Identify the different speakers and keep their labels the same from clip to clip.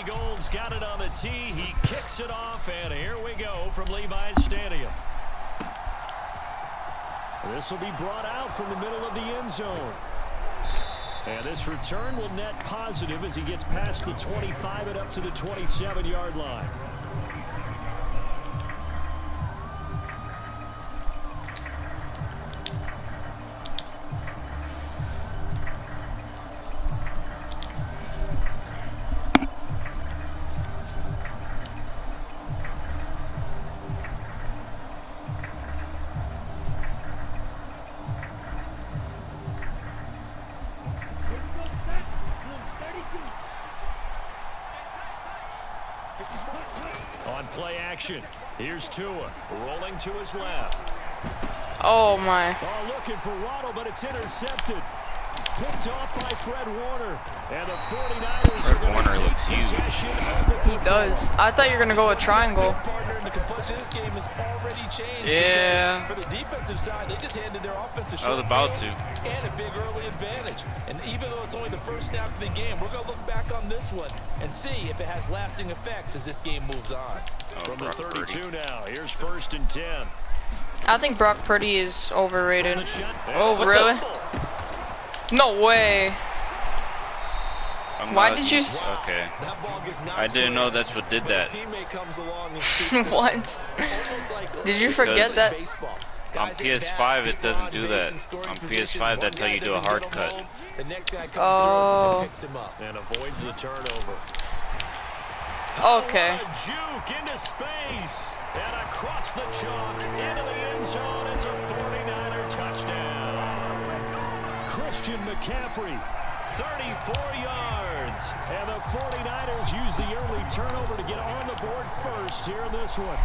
Speaker 1: Robbie Gould's got it on the tee. He kicks it off, and here we go from Levi's Stadium. This will be brought out from the middle of the end zone. And this return will net positive as he gets past the 25 and up to the 27-yard line. On play action, here's Tua rolling to his left.
Speaker 2: Oh my.
Speaker 1: Oh, looking for Waddle, but it's intercepted. Picked off by Fred Warner. And the 49ers are going to take possession of the
Speaker 2: He does. I thought you were going to go with triangle.
Speaker 3: This game has already changed.
Speaker 4: Yeah.
Speaker 3: For the defensive side, they just handed their offensive
Speaker 4: I was about to.
Speaker 3: and a big early advantage. And even though it's only the first snap of the game, we're going to look back on this one and see if it has lasting effects as this game moves on.
Speaker 1: From the 32 now, here's 1st and 10.
Speaker 2: I think Brock Purdy is overrated.
Speaker 4: Oh,
Speaker 2: Really? No way.
Speaker 4: I'm
Speaker 2: Why
Speaker 4: not-
Speaker 2: did you
Speaker 4: Okay. I didn't know that's what did that.
Speaker 2: What? Did you forget that?
Speaker 4: On PS5, it doesn't do that. On PS5, that's how you do a hard cut.
Speaker 2: Oh.
Speaker 1: And avoids the turnover.
Speaker 2: Okay.
Speaker 1: A juke into space. And across the chalk into the end zone. It's a 49er touchdown. Christian McCaffrey, 34 yards. And the 49ers use the early turnover to get on the board first here in this one.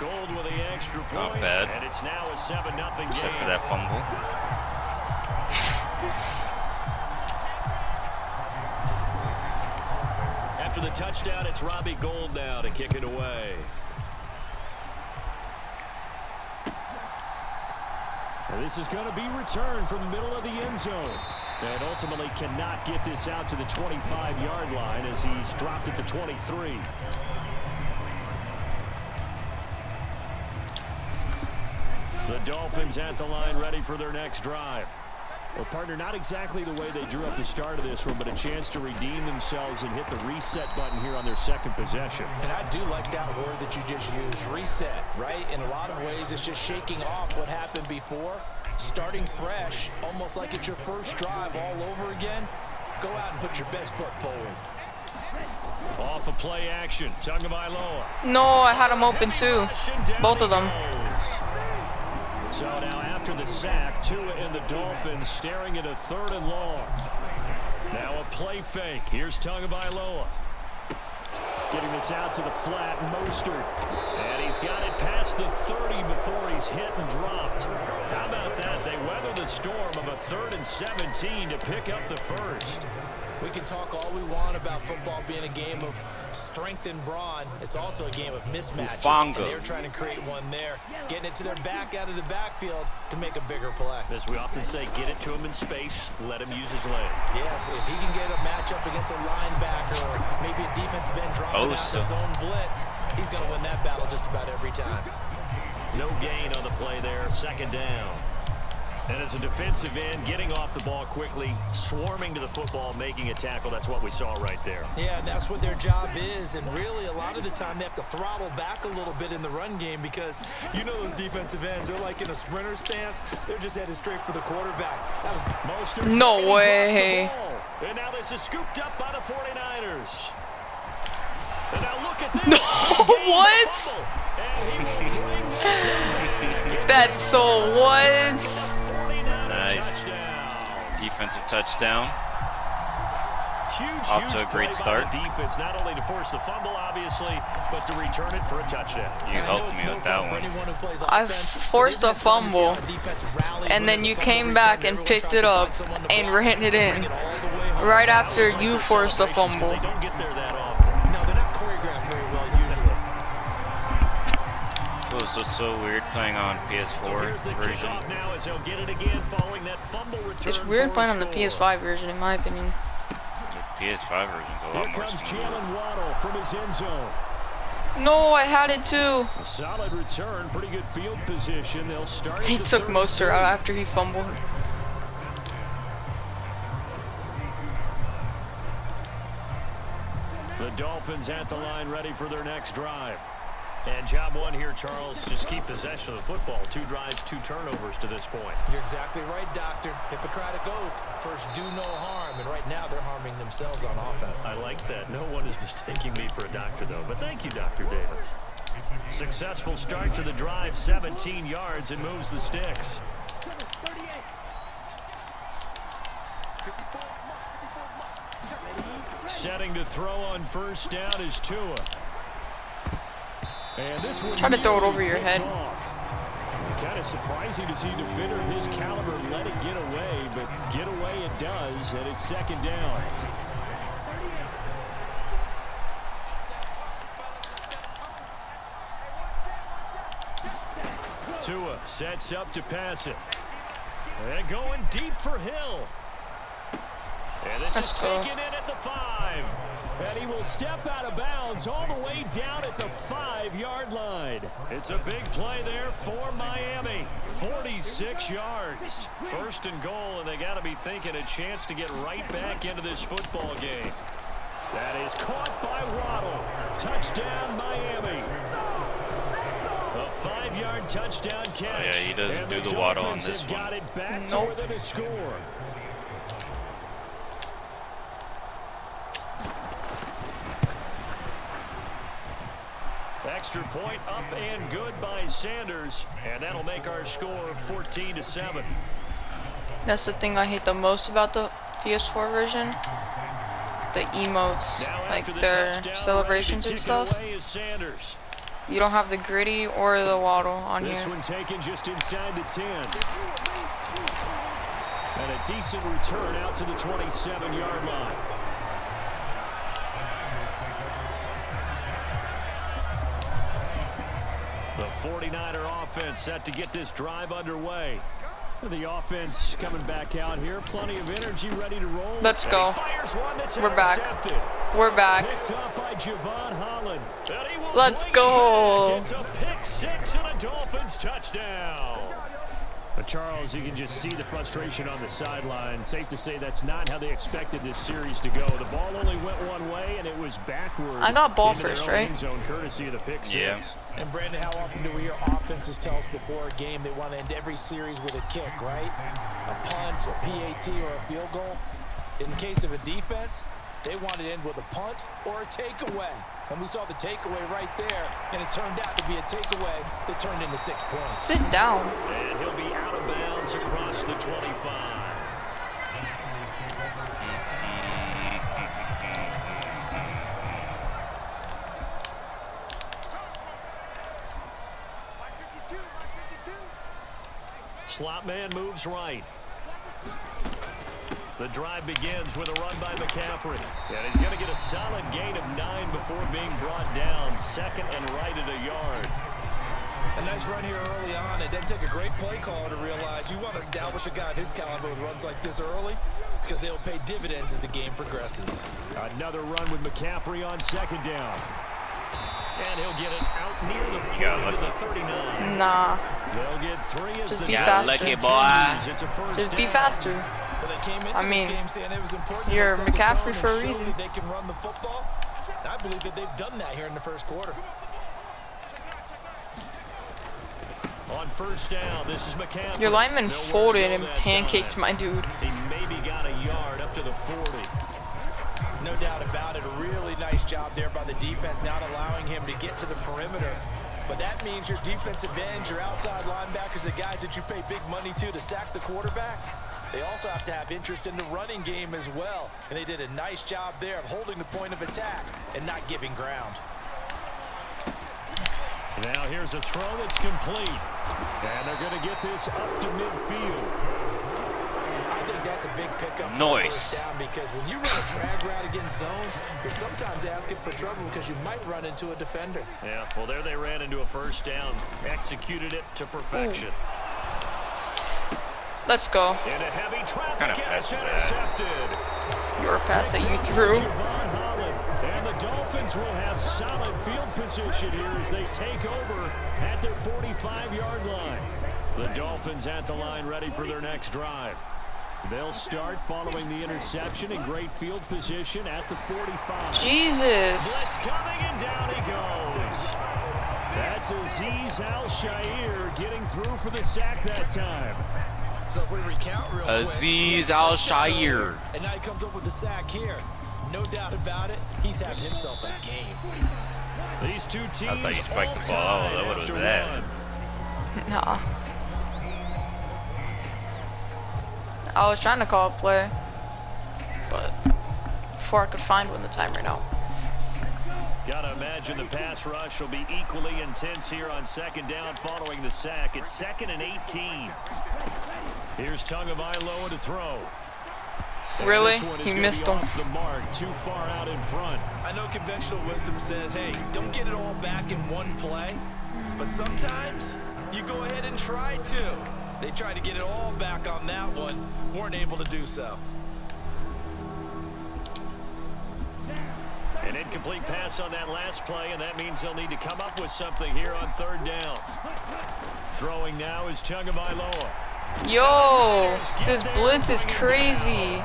Speaker 1: Gould with the extra point.
Speaker 4: Not bad.
Speaker 1: And it's now a 7-0 game.
Speaker 4: Except for that fumble.
Speaker 1: After the touchdown, it's Robbie Gould now to kick it away. And this is going to be returned from the middle of the end zone. And ultimately cannot get this out to the 25-yard line as he's dropped at the 23. The Dolphins at the line ready for their next drive. Well, partner, not exactly the way they drew up the start of this one, but a chance to redeem themselves and hit the reset button here on their second possession.
Speaker 3: And I do like that word that you just used, reset, right? In a lot of ways, it's just shaking off what happened before, starting fresh, almost like it's your first drive all over again. Go out and put your best foot forward.
Speaker 1: Off of play action, Tagovailoa.
Speaker 2: No, I had him open too. Both of them.
Speaker 1: So now after the sack, Tua and the Dolphins staring at a 3rd and long. Now a play fake. Here's Tagovailoa. Getting this out to the flat, Mostert. And he's got it past the 30 before he's hit and dropped. How about that? They weather the storm of a 3rd and 17 to pick up the first.
Speaker 3: We can talk all we want about football being a game of strength and brawn. It's also a game of mismatches. And they're trying to create one there, getting it to their back out of the backfield to make a bigger play.
Speaker 1: As we often say, get it to him in space, let him use his leg.
Speaker 3: Yeah, if he can get a matchup against a linebacker or maybe a defensive end dropping out his own blitz, he's going to win that battle just about every time.
Speaker 1: No gain on the play there, 2nd down. And as a defensive end, getting off the ball quickly, swarming to the football, making a tackle, that's what we saw right there.
Speaker 3: Yeah, and that's what their job is. And really, a lot of the time, they have to throttle back a little bit in the run game because you know those defensive ends, they're like in a sprinter stance. They're just headed straight for the quarterback. That was
Speaker 1: Mostert.
Speaker 2: No way.
Speaker 1: And now this is scooped up by the 49ers. And now look at this.
Speaker 2: No, what? That's so what?
Speaker 4: Nice. Defensive touchdown. Off to a great start.
Speaker 1: Defense, not only to force the fumble, obviously, but to return it for a touchdown.
Speaker 4: You helped me with that one.
Speaker 2: I forced a fumble, and then you came back and picked it up and ran it in right after you forced a fumble.
Speaker 1: They don't get there that often.
Speaker 3: No, they're not choreographed very well usually.
Speaker 4: It was also so weird playing on PS4 version.
Speaker 1: Now as he'll get it again following that fumble return.
Speaker 2: It's weird
Speaker 1: for
Speaker 2: playing
Speaker 1: a
Speaker 2: on the
Speaker 1: score.
Speaker 2: PS5 version, in my opinion.
Speaker 4: The PS5 version's a lot
Speaker 1: Here
Speaker 4: more
Speaker 1: comes
Speaker 4: smooth.
Speaker 1: Jalen Waddle from his end zone.
Speaker 2: No, I had it too.
Speaker 1: A solid return, pretty good field position. They'll start.
Speaker 2: He
Speaker 1: at the
Speaker 2: took
Speaker 1: 32.
Speaker 2: Mostert out after he fumbled.
Speaker 1: The Dolphins at the line, ready for their next drive. And job one here, Charles, just keep possession of the football. 2 drives, 2 turnovers to this point.
Speaker 3: You're exactly right, Doctor. Hippocratic oath. First, do no harm. And right now, they're harming themselves on offense.
Speaker 1: I like that. No one is mistaking me for a doctor, though. But thank you, Dr. Davis. Successful start to the drive, 17 yards, and moves the sticks. Setting to throw on first down is Tua. And this one
Speaker 2: Try to throw it over your head.
Speaker 1: Kind of surprising to see a defender of his caliber let it get away, but get away it does, and it's second down. Tua sets up to pass it. And going deep for Hill. And this
Speaker 2: That's
Speaker 1: is
Speaker 2: cool.
Speaker 1: taken in at the 5. And he will step out of bounds all the way down at the 5-yard line. It's a big play there for Miami. 46 yards. First and goal, and they got to be thinking a chance to get right back into this football game. That is caught by Waddle. Touchdown, Miami. A 5-yard touchdown catch.
Speaker 4: Oh, yeah, he doesn't
Speaker 1: And
Speaker 4: do the Waddle on
Speaker 1: Dolphins
Speaker 4: this
Speaker 1: have
Speaker 4: one.
Speaker 1: got it back
Speaker 2: Nope.
Speaker 1: to within a score. Extra point up and good by Sanders, and that'll make our score 14-7.
Speaker 2: That's the thing I hate the most about the PS4 version. The emotes,
Speaker 1: Now
Speaker 2: like
Speaker 1: after the
Speaker 2: their
Speaker 1: touchdown,
Speaker 2: celebrations
Speaker 1: ready
Speaker 2: and
Speaker 1: to kick it
Speaker 2: stuff.
Speaker 1: away is Sanders.
Speaker 2: You don't have the gritty or the waddle on
Speaker 1: This
Speaker 2: here.
Speaker 1: one taken just inside the 10. And a decent return out to the 27-yard line. The 49er offense set to get this drive underway. The offense coming back out here. Plenty of energy, ready to roll.
Speaker 2: Let's
Speaker 1: And
Speaker 2: go.
Speaker 1: he fires one that's
Speaker 2: We're back.
Speaker 1: intercepted.
Speaker 2: We're back.
Speaker 1: Picked up by Javon Holland. And he will
Speaker 2: Let's
Speaker 1: bring it
Speaker 2: go.
Speaker 1: back. It's a pick 6 and a Dolphins touchdown. But Charles, you can just see the frustration on the sideline. Safe to say that's not how they expected this series to go. The ball only went one way, and it was backward.
Speaker 2: I got ball
Speaker 1: into their
Speaker 2: first,
Speaker 1: own
Speaker 2: right?
Speaker 1: end zone, courtesy of the pick 6.
Speaker 4: Yeah.
Speaker 3: And Brandon, how often do we hear offenses tell us before a game they want to end every series with a kick, right? A punt, a PAT, or a field goal. In case of a defense, they want to end with a punt or a takeaway. And we saw the takeaway right there, and it turned out to be a takeaway that turned into 6 points.
Speaker 2: Sit down.
Speaker 1: And he'll be out of bounds across the 25. Slot man moves right. The drive begins with a run by McCaffrey. And he's going to get a solid gain of 9 before being brought down. Second and right at a yard.
Speaker 3: A nice run here early on. It didn't take a great play caller to realize you want to establish a guy of his caliber with runs like this early because they'll pay dividends as the game progresses.
Speaker 1: Another run with McCaffrey on second down. And he'll get it out near the 40
Speaker 4: got
Speaker 1: to the 39.
Speaker 2: Nah.
Speaker 1: They'll get 3 as
Speaker 2: Just
Speaker 1: the
Speaker 2: be
Speaker 1: drive
Speaker 2: faster.
Speaker 4: Lucky boy.
Speaker 1: continues. It's a first
Speaker 2: Just be
Speaker 1: down.
Speaker 2: faster.
Speaker 3: Well, they came into
Speaker 2: I mean,
Speaker 3: this game saying it was important
Speaker 2: you're
Speaker 3: to set the
Speaker 2: McCaffrey
Speaker 3: tone
Speaker 2: for a
Speaker 3: and show
Speaker 2: reason.
Speaker 3: that they can run the football. And I believe that they've done that here in the first quarter.
Speaker 1: On first down, this is McCaffrey.
Speaker 2: Your lineman
Speaker 1: Nowhere to
Speaker 2: folded
Speaker 1: go
Speaker 2: and
Speaker 1: that
Speaker 2: pancaked
Speaker 1: time.
Speaker 2: my dude.
Speaker 1: He maybe got a yard up to the 40.
Speaker 3: No doubt about it. A really nice job there by the defense, not allowing him to get to the perimeter. But that means your defensive ends, your outside linebackers, the guys that you pay big money to sack the quarterback, they also have to have interest in the running game as well. And they did a nice job there of holding the point of attack and not giving ground.
Speaker 1: Now here's a throw that's complete. And they're going to get this up to midfield.
Speaker 3: I think That's a big pickup.
Speaker 4: Noise.
Speaker 3: Down because when you run a drag route against zone, you're sometimes asking for trouble because you might run into a defender.
Speaker 1: Yeah, well, there they ran into a first down. Executed it to perfection.
Speaker 2: Let's go.
Speaker 1: In a heavy traffic,
Speaker 4: Kind of
Speaker 1: and it's
Speaker 4: pass
Speaker 1: intercepted.
Speaker 2: Your pass that you threw.
Speaker 1: And the Dolphins will have solid field position here as they take over at their 45-yard line. The Dolphins at the line ready for their next drive. They'll start following the interception in great field position at the 45.
Speaker 2: Jesus.
Speaker 1: Blitz coming and down he goes. That's Azeez Al-Shaair getting through for the sack that time.
Speaker 3: So if we recount real quick,
Speaker 4: Azeez Al-Shaair.
Speaker 3: and now he comes up with the sack here. No doubt about it, he's having himself a game.
Speaker 1: These two teams.
Speaker 4: I thought you spiked the ball. Oh, what was that?
Speaker 2: Nah. I was trying to call a play, but before I could find one, the time ran out.
Speaker 1: Gotta imagine the pass rush will be equally intense here on second down following the sack. It's 2nd and 18. Here's Tagovailoa to throw.
Speaker 2: Really? He missed him.
Speaker 1: Off the mark, too far out in front.
Speaker 3: I know conventional wisdom says, hey, don't get it all back in one play, but sometimes you go ahead and try to. They tried to get it all back on that one, weren't able to do so.
Speaker 1: An incomplete pass on that last play, and that means they'll need to come up with something here on 3rd down. Throwing now is Tagovailoa.
Speaker 2: Yo, this blitz is crazy.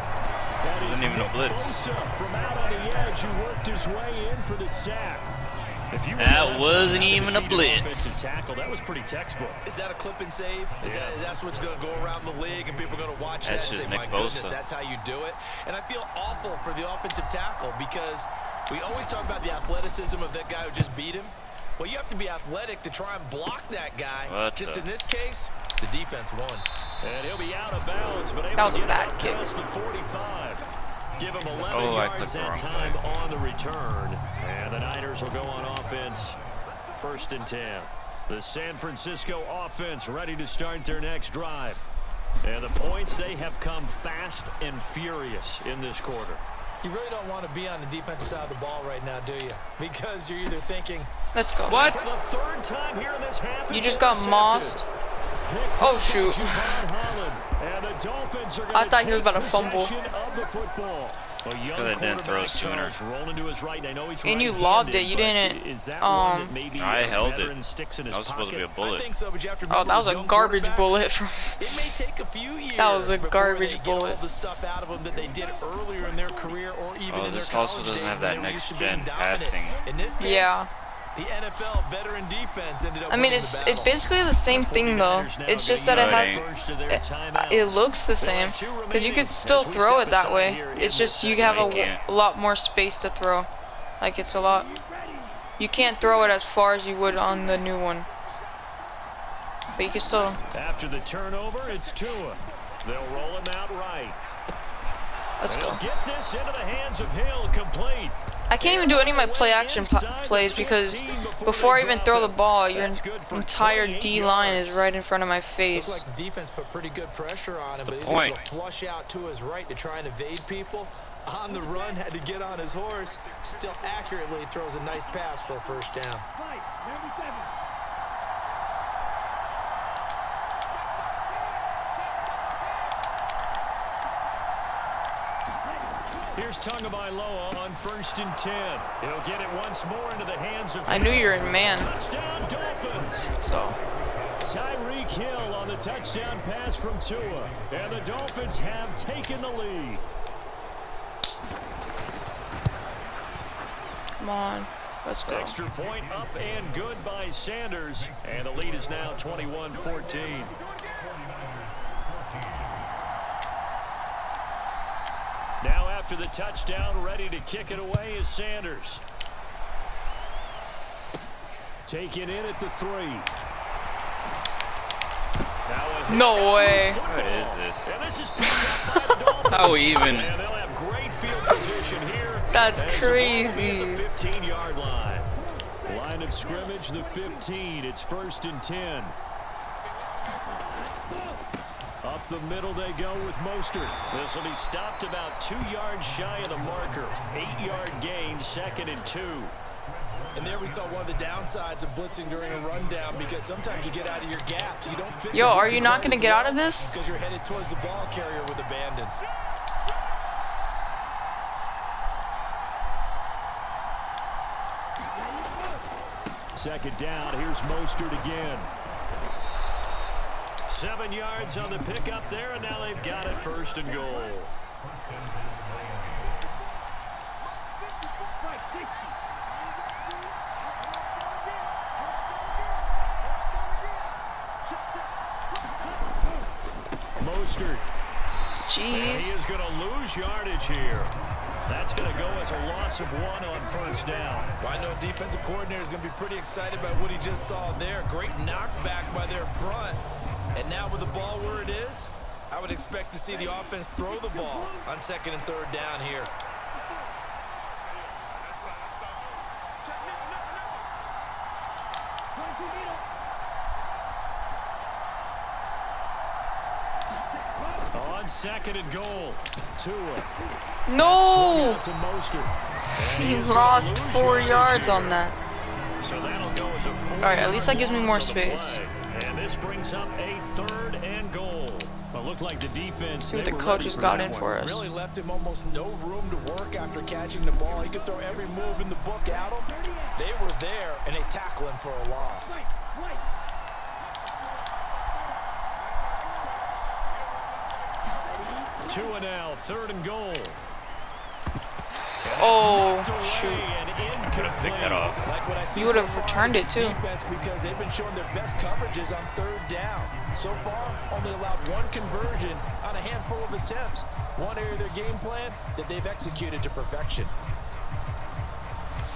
Speaker 4: Wasn't even a blitz.
Speaker 1: From out on the edge, who worked his way in for the sack.
Speaker 4: That wasn't even a blitz.
Speaker 1: Offensive tackle, that was pretty textbook.
Speaker 3: Is that a clip and save?
Speaker 1: Yes.
Speaker 3: That's what's going to go around the league, and people are going to watch
Speaker 4: That's
Speaker 3: that and
Speaker 4: just
Speaker 3: say,
Speaker 4: Nick
Speaker 3: my goodness,
Speaker 4: Bosa.
Speaker 3: that's how you do it. And I feel awful for the offensive tackle because we always talk about the athleticism of that guy who just beat him. Well, you have to be athletic to try and block that guy. In this case, the defense won.
Speaker 1: And he'll be out of bounds, but
Speaker 2: That
Speaker 1: able
Speaker 2: was
Speaker 1: to
Speaker 2: a
Speaker 1: get
Speaker 2: bad
Speaker 1: out
Speaker 2: kick.
Speaker 1: past the 45. Give him 11
Speaker 4: Oh, I
Speaker 1: yards
Speaker 4: clicked the
Speaker 1: that
Speaker 4: wrong
Speaker 1: time
Speaker 4: way.
Speaker 1: on the return. And the Niners will go on offense, 1st and 10. The San Francisco offense ready to start their next drive. And the points, they have come fast and furious in this quarter.
Speaker 3: You really don't want to be on the defensive side of the ball right now, do you? Because you're either thinking,
Speaker 2: Let's go.
Speaker 4: What?
Speaker 1: For the 3rd time here in this half,
Speaker 2: You just got mossed. Oh, shoot. I thought he was about to fumble.
Speaker 1: Because
Speaker 4: I didn't throw sooner.
Speaker 2: And you lobbed it. You didn't.
Speaker 4: I held it. That was supposed to be a
Speaker 3: I
Speaker 4: bullet.
Speaker 3: think so, but you have to
Speaker 2: Oh,
Speaker 3: remember
Speaker 2: that was a
Speaker 3: young
Speaker 2: garbage
Speaker 3: quarterbacks,
Speaker 2: bullet from.
Speaker 3: It may take a few years
Speaker 2: That was a
Speaker 3: before
Speaker 2: garbage
Speaker 3: they get
Speaker 2: bullet.
Speaker 3: all the stuff out of them that they did earlier in their career or even
Speaker 4: Oh,
Speaker 3: in their
Speaker 4: this also
Speaker 3: college
Speaker 4: doesn't
Speaker 3: days
Speaker 4: have
Speaker 3: when
Speaker 4: that
Speaker 3: they were used to being
Speaker 4: next-gen
Speaker 3: dominant.
Speaker 4: passing.
Speaker 3: In this case,
Speaker 2: Yeah.
Speaker 3: the NFL veteran defense ended up
Speaker 2: I mean,
Speaker 3: winning
Speaker 2: it's
Speaker 3: the battle.
Speaker 2: basically the same thing though. It's just that it looks the same because you could still throw it that way. It's just you have a lot more space to throw. Like it's a lot. You can't throw it as far as you would on the new one, but you can still.
Speaker 1: After the turnover, it's Tua. They'll roll him out right.
Speaker 2: Let's go.
Speaker 1: They'll get this into the hands of Hill, complete.
Speaker 2: I can't even do any of my play action plays because before I even throw the ball, your entire D line is right in front of my
Speaker 3: Looks
Speaker 2: face.
Speaker 3: like the defense put pretty good pressure on him,
Speaker 4: the
Speaker 3: but he's
Speaker 4: point.
Speaker 3: able to flush out to his right to try and evade people. On the run, had to get on his horse. Still accurately throws a nice pass for a 1st down.
Speaker 1: Here's Tagovailoa on 1st and 10. He'll get it once more into the hands of
Speaker 2: I knew you were in man,
Speaker 1: touchdown Dolphins.
Speaker 2: so.
Speaker 1: Tyreek Hill on the touchdown pass from Tua. And the Dolphins have taken the lead.
Speaker 2: Come on, let's go.
Speaker 1: Extra point up and good by Sanders. And the lead is now 21-14. Now after the touchdown, ready to kick it away is Sanders. Taken in at the 3.
Speaker 2: No way.
Speaker 4: What is this?
Speaker 1: And this is picked up by the Dolphins.
Speaker 4: How even?
Speaker 1: And they'll have great field position here.
Speaker 2: That's
Speaker 1: as they
Speaker 2: crazy.
Speaker 1: roll to the 15-yard line. Line of scrimmage, the 15. It's 1st and 10. Up Up the middle they go with Mostert. This will be stopped about 2 yards shy of the marker. 8-yard gain, 2nd and 2.
Speaker 3: And there we saw one of the downsides of blitzing during a rundown, because sometimes you get out of your gaps. You don't fit.
Speaker 2: Yo, are you not going to get out of this?
Speaker 3: Because you're headed towards the ball carrier with abandon.
Speaker 1: Second down, here's Mostert again. 7 yards on the pickup there, and now they've got it 1st and goal. Mostert.
Speaker 2: Jeez.
Speaker 1: And he is going to lose yardage here. That's going to go as a loss of 1 on 1st down.
Speaker 3: Well, I know defensive coordinator is going to be pretty excited about what he just saw there. Great knockback by their front. And now with the ball where it is, I would expect to see the offense throw the ball on 2nd and 3rd down here.
Speaker 1: On 2nd and goal. Tua.
Speaker 2: No!
Speaker 1: To Mostert.
Speaker 2: He lost 4 yards on that.
Speaker 1: So that'll go as a 4.
Speaker 2: All right, at least that gives me more space.
Speaker 1: And this brings up a 3rd and goal. Well, looked like the defense.
Speaker 2: See what the coaches got in for us.
Speaker 3: Really left him almost no room to work after catching the ball. He could throw every move in the book at him. They were there, and they tackle him for a loss.
Speaker 1: Tua now, 3rd and goal.
Speaker 2: Oh, shoot.
Speaker 4: Could have picked that off.
Speaker 2: You would have returned it too.
Speaker 3: Because they've been showing their best coverages on 3rd down. So far, only allowed 1 conversion on a handful of attempts. One area of their game plan that they've executed to perfection.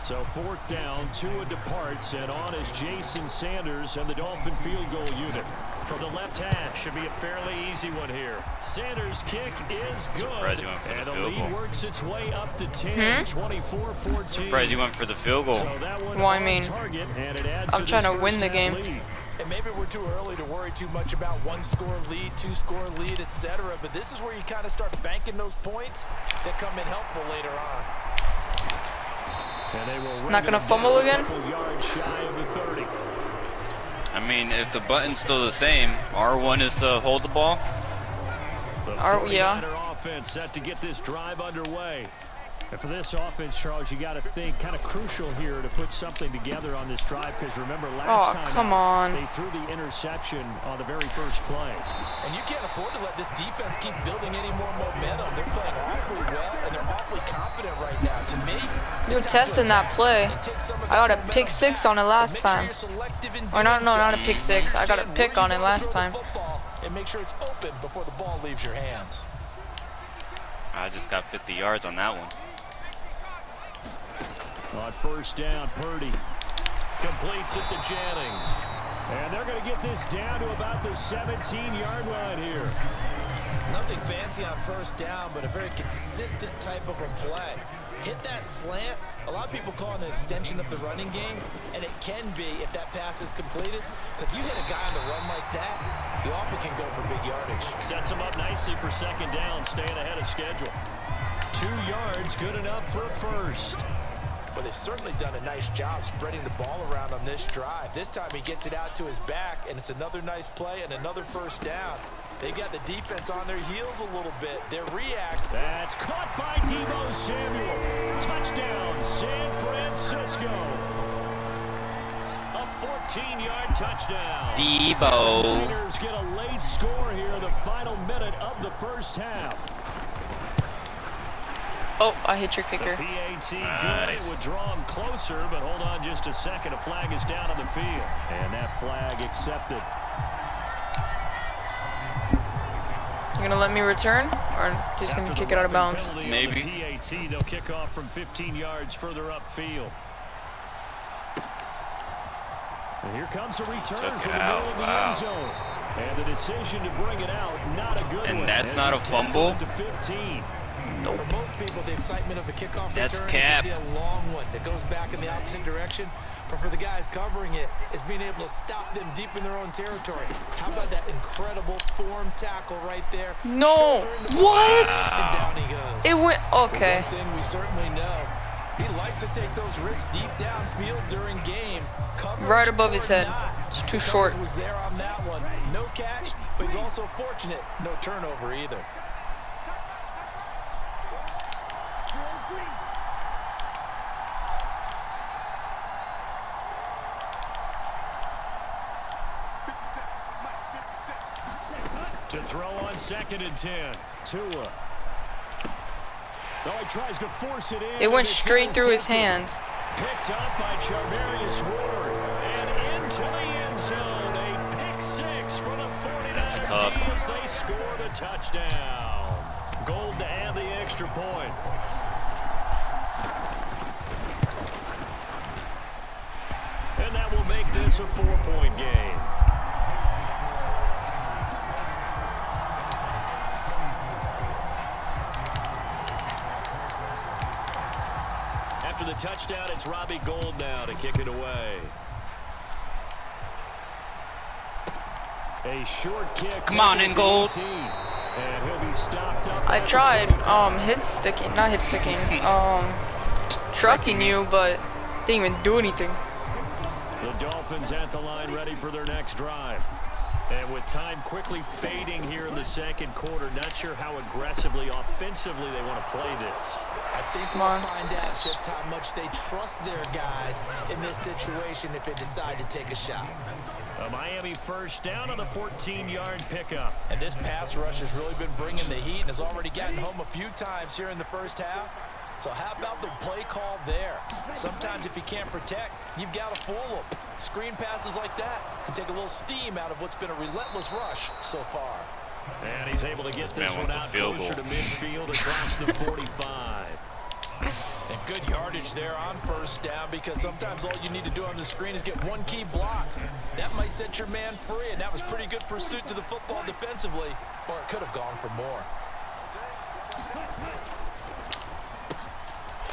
Speaker 1: So 4th down, Tua departs, and on is Jason Sanders and the Dolphin field goal unit. From the left hash, should be a fairly easy one here. Sanders' kick is good, and the lead works its way up to 10, 24-14.
Speaker 4: Surprised you went for the field goal.
Speaker 1: So that one
Speaker 2: Well, I mean,
Speaker 1: target, and it adds
Speaker 2: I'm trying to win the game.
Speaker 1: lead.
Speaker 3: And maybe we're too early to worry too much about 1-score lead, 2-score lead, etc. But this is where you kind of start banking those points that come in helpful later on.
Speaker 1: And they will
Speaker 2: Not gonna fumble again?
Speaker 1: Yards shy of the 30.
Speaker 4: I mean, if the button's still the same, R1 is to hold the ball.
Speaker 1: Yeah. Offense set to get this drive underway. And for this offense, Charles, you got to think kind of crucial here to put something together on this drive, because remember last time they threw the interception on the very first play.
Speaker 3: And you can't afford to let this defense keep building any more momentum. They're playing awfully well, and they're awfully confident right now. To me,
Speaker 2: you're testing that play. I got a pick 6 on it last time. Or no, not a pick 6. I got a pick on it last time.
Speaker 3: And make sure it's open before the ball leaves your hands.
Speaker 4: I just got 50 yards on that one.
Speaker 1: On 1st down, Purdy completes it to Jennings. And they're going to get this down to about the 17-yard line here.
Speaker 3: Nothing fancy on 1st down, but a very consistent type of a play. Hit that slant. A lot of people call it an extension of the running game, and it can be if that pass is completed, because you hit a guy on the run like that, you often can go for big yardage.
Speaker 1: Sets him up nicely for 2nd down, staying ahead of schedule. 2 yards, good enough for a 1st.
Speaker 3: But they've certainly done a nice job spreading the ball around on this drive. This time he gets it out to his back, and it's another nice play and another 1st down. They've got the defense on their heels a little bit. They react.
Speaker 1: That's caught by Deebo Samuel. Touchdown, San Francisco. A 14-yard touchdown.
Speaker 4: Deebo.
Speaker 1: Raiders get a late score here in the final minute of the 1st half.
Speaker 2: Oh, I hit your kicker.
Speaker 1: The PAT good would draw him closer, but hold on just a second. A flag is down on the field. And that flag accepted.
Speaker 2: You gonna let me return, or just gonna kick it out of bounds?
Speaker 4: Maybe.
Speaker 1: PAT, they'll kick off from 15 yards further upfield. And here comes a return from the middle of the end zone. And the decision to bring it out, not a good one.
Speaker 4: And that's not a fumble?
Speaker 1: To 15.
Speaker 3: Nope. For most people, the excitement of the kickoff
Speaker 4: That's
Speaker 3: return
Speaker 4: cap.
Speaker 3: is to see a long one that goes back in the opposite direction. But for the guys covering it, it's being able to stop them deep in their own territory. How about that incredible form tackle right there?
Speaker 2: No. What?
Speaker 3: And down he goes.
Speaker 2: It went okay.
Speaker 3: One thing we certainly know, he likes to take those risks deep downfield during games.
Speaker 2: Right above his head. It's too short.
Speaker 3: Was there on that one. No catch, but he's also fortunate. No turnover either.
Speaker 1: To throw on 2nd and 10. Tua. Oh, he tries to force it in.
Speaker 2: It went straight through his hands.
Speaker 1: Picked up by Charvarius Ward. And into the end zone. A pick 6 for the 49ers as they score the touchdown. Gold to add the extra point. And that will make this a 4-point game. After the touchdown, it's Robbie Gould now to kick it away. A short kick.
Speaker 4: Come on in, Gold.
Speaker 1: And he'll be stopped up.
Speaker 2: I tried trucking you, but didn't even do anything.
Speaker 1: The Dolphins at the line, ready for their next drive. And with time quickly fading here in the second quarter, not sure how aggressively, offensively they want to play this.
Speaker 3: I think we'll find out just how much they trust their guys in this situation if they decide to take a shot.
Speaker 1: A Miami first down on the 14-yard pickup.
Speaker 3: And this pass rush has really been bringing the heat and has already gotten home a few times here in the first half. So how about the play call there? Sometimes if you can't protect, you've got to fool them. Screen passes like that can take a little steam out of what's been a relentless rush so far.
Speaker 1: And he's able to get this one out closer to midfield across the 45.
Speaker 3: And good yardage there on first down, because sometimes all you need to do on the screen is get one key block. That might set your man free, and that was pretty good pursuit to the football defensively, or it could have gone for more.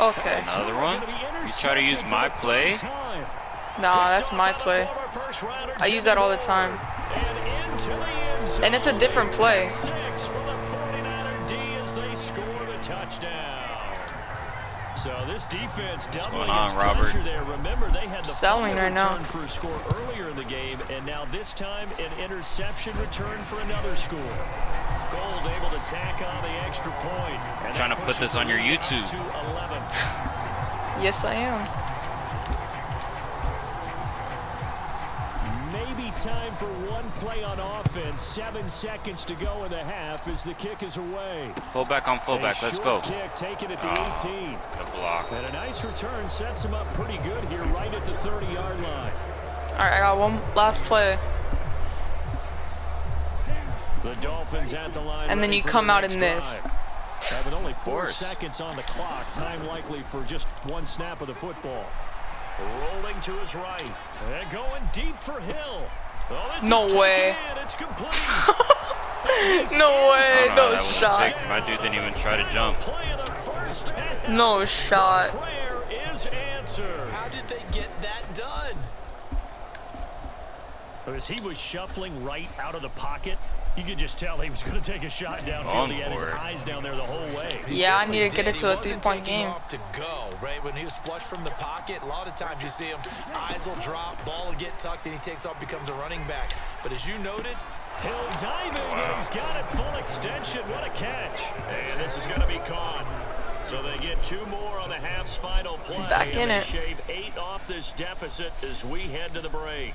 Speaker 2: Okay.
Speaker 4: Another one? You try to use my play?
Speaker 2: Nah, that's my play. I use that all the time. And it's a different play.
Speaker 1: So this defense doubling
Speaker 4: its
Speaker 1: pressure there. Remember, they had the
Speaker 2: selling right now
Speaker 1: for a score earlier in the game, and now this time an interception return for another score. Gold able to tack on the extra point.
Speaker 4: I'm trying to put this on your YouTube.
Speaker 2: Yes, I am.
Speaker 1: Maybe time for one play on offense. 7 seconds to go in the half as the kick is away.
Speaker 4: Fullback on fullback. Let's go.
Speaker 1: Kick taken at the 18.
Speaker 4: The block.
Speaker 1: And a nice return sets him up pretty good here right at the 30-yard line.
Speaker 2: All right, I got one last play.
Speaker 1: The Dolphins at the line.
Speaker 2: And then you come out in this.
Speaker 1: Having only 4 seconds on the clock. Time likely for just one snap of the football. Rolling to his right. And going deep for Hill. Oh,
Speaker 2: no way.
Speaker 1: It's complete.
Speaker 2: No way. No shot.
Speaker 4: My dude didn't even try to jump.
Speaker 2: No shot.
Speaker 1: Prayer is answered.
Speaker 3: How did they get that done?
Speaker 1: As he was shuffling right out of the pocket, you could just tell he was going to take a shot downfield. He had his eyes down there the whole way.
Speaker 2: Yeah, I need to get it to a 3-point game.
Speaker 3: To go, right? When he was flush from the pocket, a lot of times you see him, eyes will drop, ball will get tucked, and he takes off, becomes a running back. But as you noted,
Speaker 1: Hill diving, and he's got it full extension. What a catch. And this is going to be caught. So they get 2 more on the half's final play.
Speaker 2: Back in it.
Speaker 1: Shave 8 off this deficit as we head to the break.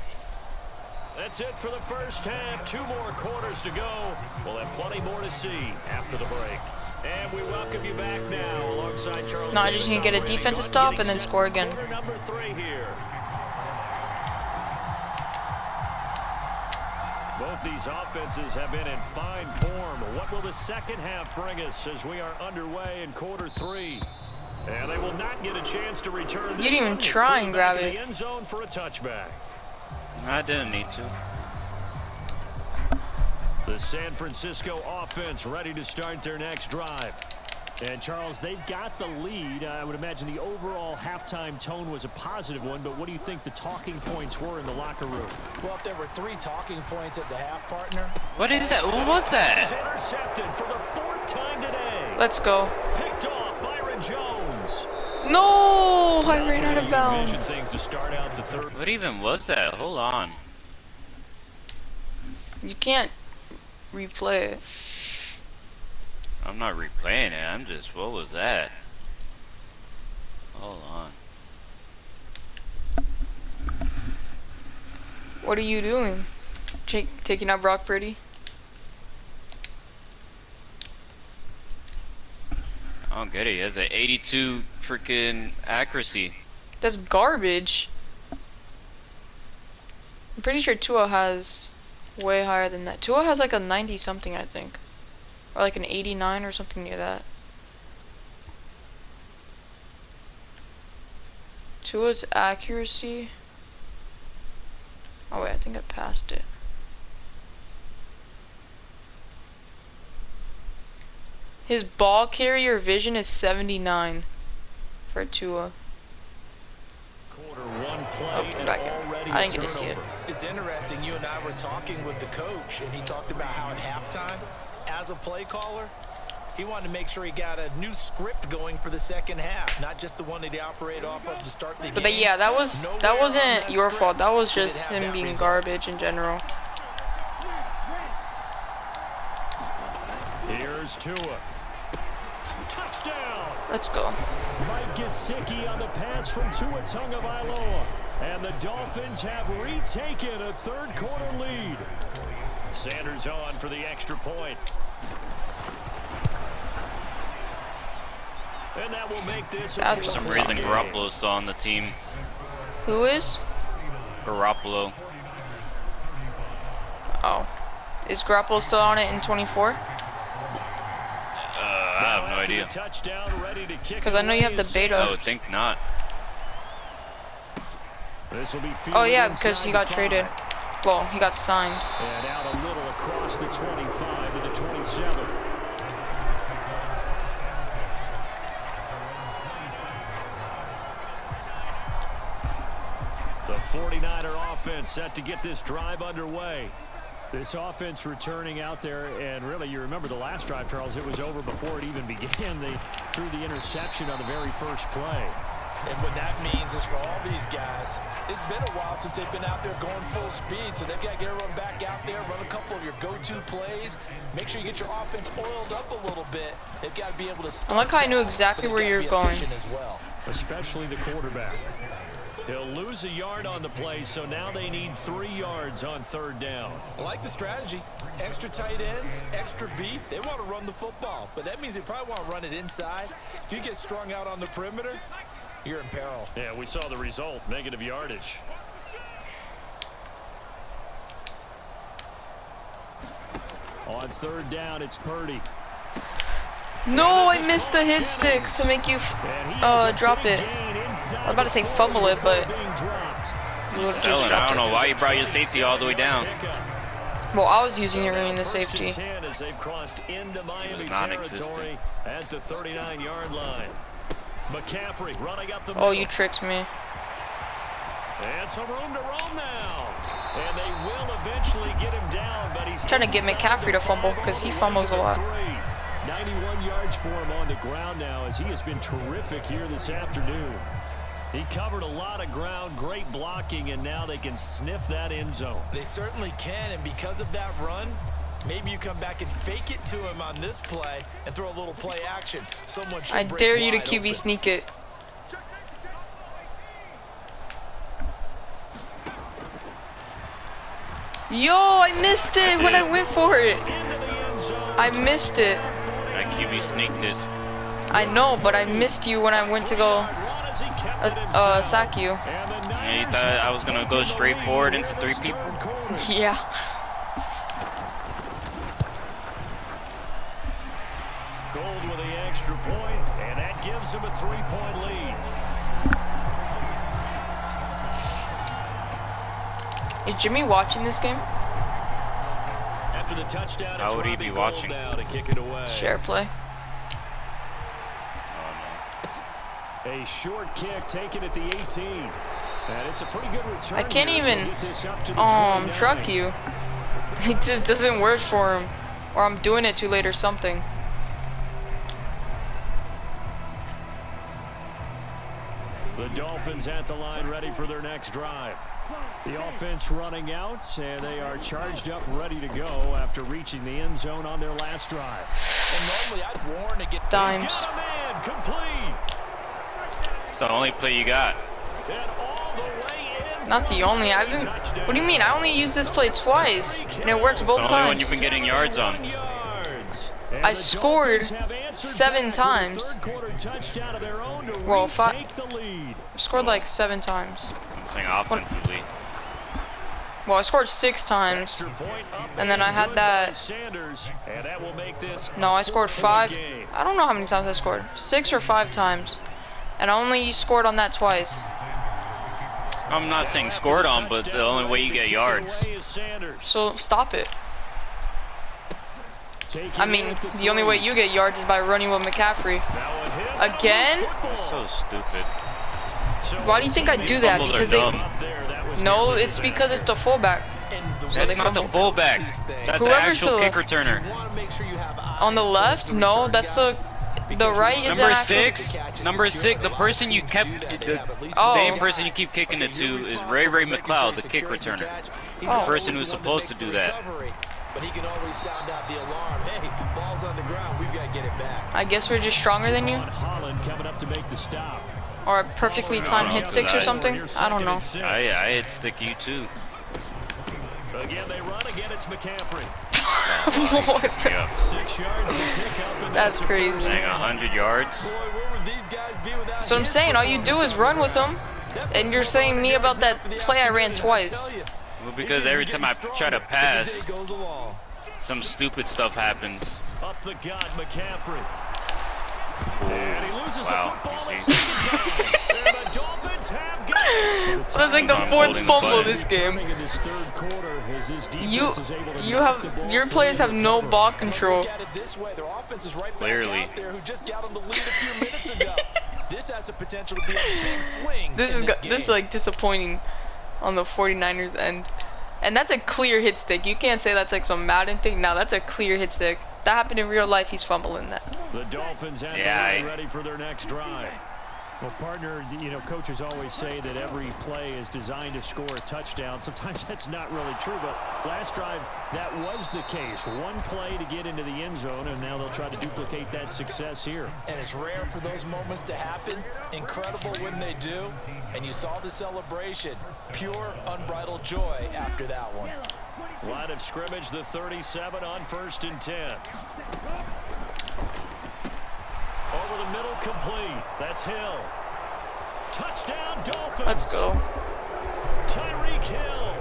Speaker 1: That's it for the first half. 2 more quarters to go. We'll have plenty more to see after the break. And we welcome you back now alongside Charles.
Speaker 2: No, I just need to get a defensive stop and then score again.
Speaker 1: Quarter number 3 here. Both these offenses have been in fine form. What will the second half bring us as we are underway in quarter 3? And they will not get a chance to return.
Speaker 2: You didn't even try and grab it.
Speaker 1: The end zone for a touchback.
Speaker 4: I didn't need to.
Speaker 1: The San Francisco offense ready to start their next drive. And Charles, they've got the lead. I would imagine the overall halftime tone was a positive one, but what do you think the talking points were in the locker room?
Speaker 3: Well, if there were 3 talking points at the half, partner.
Speaker 4: What is that? What was that?
Speaker 1: This is intercepted for the 4th time today.
Speaker 2: Let's go.
Speaker 1: Picked off Byron Jones.
Speaker 2: No, I ran out of bounds.
Speaker 1: Things to start out the third.
Speaker 4: What even was that? Hold on.
Speaker 2: You can't replay it.
Speaker 4: I'm not replaying it. I'm just, what was that? Hold on.
Speaker 2: What are you doing? Taking out Brock Purdy?
Speaker 4: I don't get it. He has an 82 freaking accuracy.
Speaker 2: That's garbage. I'm pretty sure Tua has way higher than that. Tua has like a 90 something, I think. Or like an 89 or something near that. Tua's accuracy. Oh wait, I think I passed it. His ball carrier vision is 79 for Tua.
Speaker 1: Quarter 1 play.
Speaker 2: Oh, back here. I didn't get to see it.
Speaker 3: It's interesting. You and I were talking with the coach, and he talked about how at halftime, as a play caller, he wanted to make sure he got a new script going for the second half, not just the one that he operated off of to start the game.
Speaker 2: But yeah, that wasn't your fault. That was just him being garbage in general.
Speaker 1: Here's Tua. Touchdown.
Speaker 2: Let's go.
Speaker 1: Mike Gesicki on the pass from Tua Tagovailoa. And the Dolphins have retaken a 3rd quarter lead. Sanders on for the extra point. And that will make this
Speaker 4: For some reason, Garoppolo's still on the team.
Speaker 2: Who is?
Speaker 4: Garoppolo.
Speaker 2: Oh. Is Garoppolo still on it in 24?
Speaker 4: I have no idea.
Speaker 2: Because I know you have the beta.
Speaker 4: I would think not.
Speaker 2: Oh yeah, because he got traded. Well, he got signed.
Speaker 1: And out a little across the 25 to the 27. The 49er offense set to get this drive underway. This offense returning out there, and really, you remember the last drive, Charles, it was over before it even began. They threw the interception on the very first play.
Speaker 3: And what that means is for all these guys, it's been a while since they've been out there going full speed, so they've got to get everyone back out there, run a couple of your go-to plays, make sure you get your offense oiled up a little bit. They've got to be able to
Speaker 2: I like how I knew exactly where you're going.
Speaker 3: As well.
Speaker 1: Especially the quarterback. He'll lose a yard on the play, so now they need 3 yards on 3rd down.
Speaker 3: I like the strategy. Extra tight ends, extra beef. They want to run the football, but that means they probably want to run it inside. If you get strung out on the perimeter, you're in peril.
Speaker 1: Yeah, we saw the result, negative yardage. On 3rd down, it's Purdy.
Speaker 2: No, I missed the hit stick to make you drop it. I was about to say fumble it, but
Speaker 4: Selling. I don't know why you brought your safety all the way down.
Speaker 2: Well, I was using it in the safety.
Speaker 1: As they've crossed into Miami
Speaker 4: territory
Speaker 1: at the 39-yard line. McCaffrey running up the
Speaker 2: Oh, you tricked me.
Speaker 1: And some room to roam now. And they will eventually get him down, but he's
Speaker 2: trying to get McCaffrey to fumble because he fumbles a lot.
Speaker 1: 91 yards for him on the ground now as he has been terrific here this afternoon. He covered a lot of ground, great blocking, and now they can sniff that end zone.
Speaker 3: They certainly can, and because of that run, maybe you come back and fake it to him on this play and throw a little play action.
Speaker 2: I dare you to QB sneak it. Yo, I missed it when I went for it. I missed it.
Speaker 4: I QB sneaked it.
Speaker 2: I know, but I missed you when I went to go sack you.
Speaker 4: And you thought I was gonna go straight forward into 3 people?
Speaker 2: Yeah.
Speaker 1: Gold with the extra point, and that gives him a 3-point lead.
Speaker 2: Is Jimmy watching this game?
Speaker 1: After the touchdown,
Speaker 4: how would he be watching?
Speaker 1: To kick it away.
Speaker 2: Share play.
Speaker 1: A short kick taken at the 18. And it's a pretty good return.
Speaker 2: I can't
Speaker 1: here,
Speaker 2: even
Speaker 1: so get this up to the
Speaker 2: truck
Speaker 1: 29.
Speaker 2: you. It just doesn't work for him. Or I'm doing it too late or something.
Speaker 1: The Dolphins at the line, ready for their next drive. The offense running out, and they are charged up, ready to go after reaching the end zone on their last drive.
Speaker 3: And normally I'd warn to get
Speaker 2: Dimes.
Speaker 1: He's got a man, complete.
Speaker 4: It's the only play you got.
Speaker 1: And all the way in.
Speaker 2: Not the only. I've been. What do you mean? I only used this play twice, and it worked both
Speaker 4: The only one you've
Speaker 2: times.
Speaker 4: been getting yards on.
Speaker 2: I scored 7 times. Well, I scored like 7 times.
Speaker 4: I'm saying offensively.
Speaker 2: Well, I scored 6 times, and then I had that. No, I scored 5. I don't know how many times I scored. 6 or 5 times, and I only scored on that twice.
Speaker 4: I'm not saying scored on, but the only way you get yards.
Speaker 2: So stop it. I mean, the only way you get yards is by running with McCaffrey. Again?
Speaker 4: That's so stupid.
Speaker 2: Why do you think I do that?
Speaker 4: Fumbles
Speaker 2: Because
Speaker 4: are
Speaker 2: they.
Speaker 4: dumb.
Speaker 2: No, it's because it's the fullback.
Speaker 4: That's not the fullback. That's the
Speaker 2: Whoever's
Speaker 4: actual
Speaker 2: the-
Speaker 4: kick returner.
Speaker 2: On the left? No, that's the right is
Speaker 4: Number
Speaker 2: an actual.
Speaker 4: 6. Number 6. The person you kept. The
Speaker 2: Oh.
Speaker 4: same person you keep kicking it to is Ray McLeod, the kick returner. The
Speaker 2: Oh.
Speaker 4: person who's supposed to do that.
Speaker 3: But he can always sound out the alarm. Hey, ball's on the ground. We've got to get it back.
Speaker 2: I guess we're just stronger than you,
Speaker 1: Holland coming up to make the stop.
Speaker 2: or perfectly timed hit sticks or something. I don't know.
Speaker 4: I hit stick you too.
Speaker 1: Again, they run. Again, it's McCaffrey.
Speaker 2: What?
Speaker 4: Yeah.
Speaker 1: 6 yards to pick up, and
Speaker 2: That's
Speaker 1: a
Speaker 2: crazy.
Speaker 1: first
Speaker 4: Saying
Speaker 1: down.
Speaker 4: 100 yards.
Speaker 3: Boy, where would these guys be without
Speaker 2: So I'm
Speaker 3: his
Speaker 2: saying all you do is run with them, and you're saying me about that play I ran twice.
Speaker 4: Well, because every time I try to pass, some stupid stuff happens.
Speaker 1: Up the gut, McCaffrey. And he loses
Speaker 4: Wow,
Speaker 1: the football
Speaker 4: you
Speaker 1: a
Speaker 4: see.
Speaker 1: second time. And the Dolphins have got it.
Speaker 2: That's like the
Speaker 4: I'm
Speaker 2: 4th
Speaker 4: holding the
Speaker 2: fumble
Speaker 4: button.
Speaker 2: this game.
Speaker 1: In this third quarter, as this
Speaker 2: You
Speaker 1: defense is able to
Speaker 2: you
Speaker 1: knock the
Speaker 2: have
Speaker 1: ball
Speaker 2: your
Speaker 1: free
Speaker 2: players have
Speaker 1: and
Speaker 2: no
Speaker 1: recover.
Speaker 2: ball control.
Speaker 3: Look at it this way. Their offense is right back
Speaker 4: Clearly.
Speaker 3: out there who just got on the lead a few minutes ago. This has the potential to be a big swing.
Speaker 2: This
Speaker 3: in
Speaker 2: is
Speaker 3: game.
Speaker 2: this is like disappointing on the 49ers end. And that's a clear hit stick. You can't say that's like some Madden thing. No, that's a clear hit stick. That happened in real life. He's fumbling that.
Speaker 1: The Dolphins at the line ready for their next drive. Well, partner, you know, coaches always say that every play is designed to score a touchdown. Sometimes that's not really true, but last drive, that was the case. One play to get into the end zone, and now they'll try to duplicate that success here.
Speaker 3: And it's rare for those moments to happen. Incredible when they do. And you saw the celebration. Pure, unbridled joy after that one.
Speaker 1: Line of scrimmage, the 37 on 1st and 10. Over the middle, complete. That's Hill. Touchdown, Dolphins.
Speaker 2: Let's go.
Speaker 1: Tyreek Hill,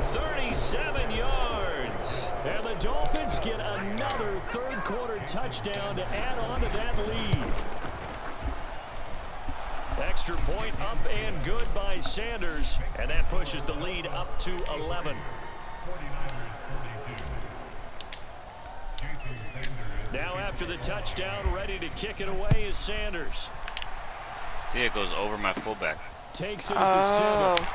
Speaker 1: 37 yards. And the Dolphins get another third quarter touchdown to add on to that lead. Extra point up and good by Sanders. And that pushes the lead up to 11. Now after the touchdown, ready to kick it away is Sanders.
Speaker 4: See, it goes over my fullback.
Speaker 1: Takes it at the 7.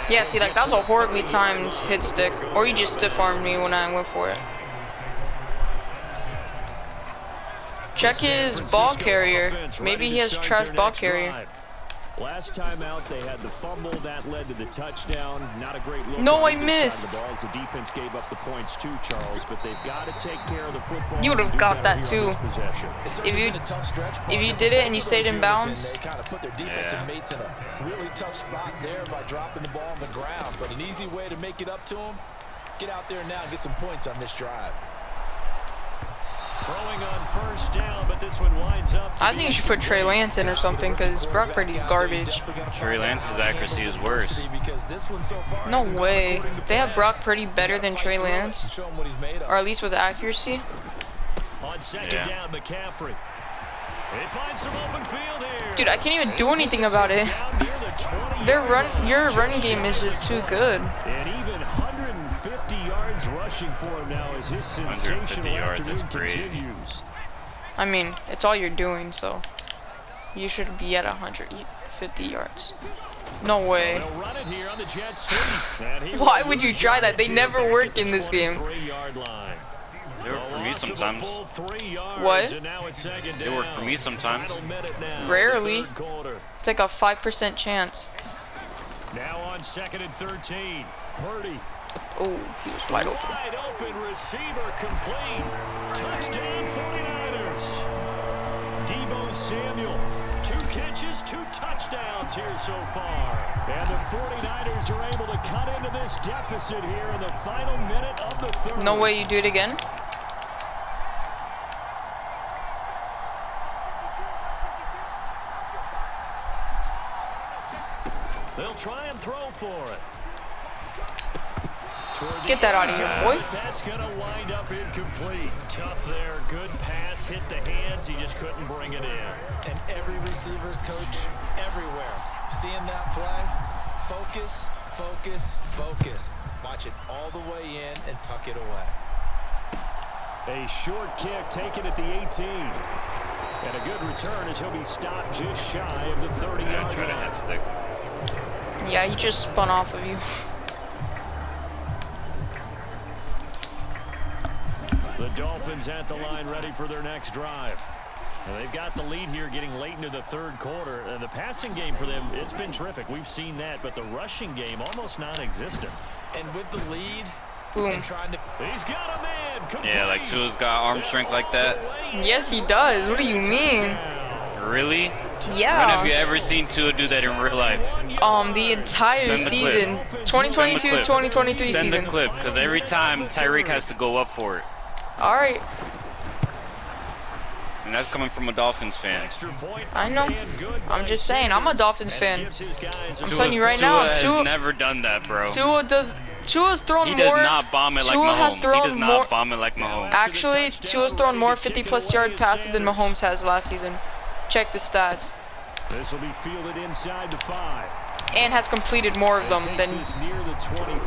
Speaker 2: Yeah, see, like, that was a horribly timed hit stick. Or you just stiff-armed me when I went for it. Check his ball carrier. Maybe he has trash ball carrier.
Speaker 1: Last time out, they had the fumble that led to the touchdown. Not a great look.
Speaker 2: No,
Speaker 1: on
Speaker 2: I
Speaker 1: either
Speaker 2: missed.
Speaker 1: side of the ball as the defense gave up the points too, Charles. But they've got to take care of the football.
Speaker 2: You would have
Speaker 1: and do
Speaker 2: got
Speaker 1: better
Speaker 2: that
Speaker 1: here on
Speaker 2: too.
Speaker 1: this possession.
Speaker 2: If you did it and you stayed in bounds.
Speaker 3: They kind of put their defensive mates in a really tough spot there by dropping the ball on the ground. But an easy way to make it up to them, get out there now and get some points on this drive.
Speaker 1: Throwing on 1st down, but this one winds up.
Speaker 2: I think you should put Trey Lance in or something, because Brock Purdy's garbage.
Speaker 4: Trey Lance's accuracy is worse.
Speaker 2: No way. They have Brock Purdy better than Trey Lance, or at least with accuracy.
Speaker 1: On second down, McCaffrey. They find some open field here.
Speaker 2: Dude, I can't even do anything about it. Your run game is just too good.
Speaker 1: And even 150 yards rushing for him now as his sensational
Speaker 4: 150 yards
Speaker 1: afternoon
Speaker 4: is crazy.
Speaker 1: continues.
Speaker 2: I mean, it's all you're doing, so you should be at 150 yards. No way. Why would you try that? They never work in this game.
Speaker 4: They work for me sometimes.
Speaker 2: What?
Speaker 4: They work for me sometimes.
Speaker 2: Rarely. It's like a 5% chance.
Speaker 1: Now on 2nd and 13. Purdy.
Speaker 2: Oh, he was wide open.
Speaker 1: Wide open receiver complete. Touchdown 49ers. Deebo Samuel. 2 catches, 2 touchdowns here so far. And the 49ers are able to cut into this deficit here in the final minute of the third.
Speaker 2: No way you do it again.
Speaker 1: They'll try and throw for it.
Speaker 2: Get that out of here, boy.
Speaker 1: That's going to wind up incomplete. Tough there. Good pass. Hit the hands. He just couldn't bring it in.
Speaker 3: And every receiver's coach everywhere. Seeing that play, focus, focus, focus. Watch it all the way in and tuck it away.
Speaker 1: A short kick taken at the 18. And a good return as he'll be stopped just shy of the 30-yard
Speaker 4: Try to
Speaker 1: line.
Speaker 4: head stick.
Speaker 2: Yeah, he just spun off of you.
Speaker 1: The Dolphins at the line ready for their next drive. And they've got the lead here getting late into the third quarter. And the passing game for them, it's been terrific. We've seen that, but the rushing game almost non-existent.
Speaker 3: And with the lead,
Speaker 2: Boom.
Speaker 3: and trying to...
Speaker 1: He's got a man. Complete.
Speaker 4: Yeah, like Tua's got arm strength like that.
Speaker 2: Yes, he does. What do you mean?
Speaker 4: Really?
Speaker 2: Yeah.
Speaker 4: When have you ever seen Tua do that in real life?
Speaker 2: The entire season. 2022, 2023
Speaker 4: Send
Speaker 2: season.
Speaker 4: the clip, because every time Tyreek has to go up for it.
Speaker 2: Alright.
Speaker 4: And that's coming from a Dolphins fan.
Speaker 2: I know. I'm just saying, I'm a Dolphins fan. I'm telling you right
Speaker 4: Tua
Speaker 2: now,
Speaker 4: has never done that, bro.
Speaker 2: Tua's thrown
Speaker 4: He
Speaker 2: more.
Speaker 4: does not bomb it like
Speaker 2: Tua has
Speaker 4: Mahomes. He
Speaker 2: thrown
Speaker 4: does
Speaker 2: more.
Speaker 4: not bomb it like Mahomes.
Speaker 2: Actually, Tua's thrown more 50-plus yard passes than Mahomes has last season. Check the stats.
Speaker 1: This will be fielded inside the 5.
Speaker 2: And has completed more of them than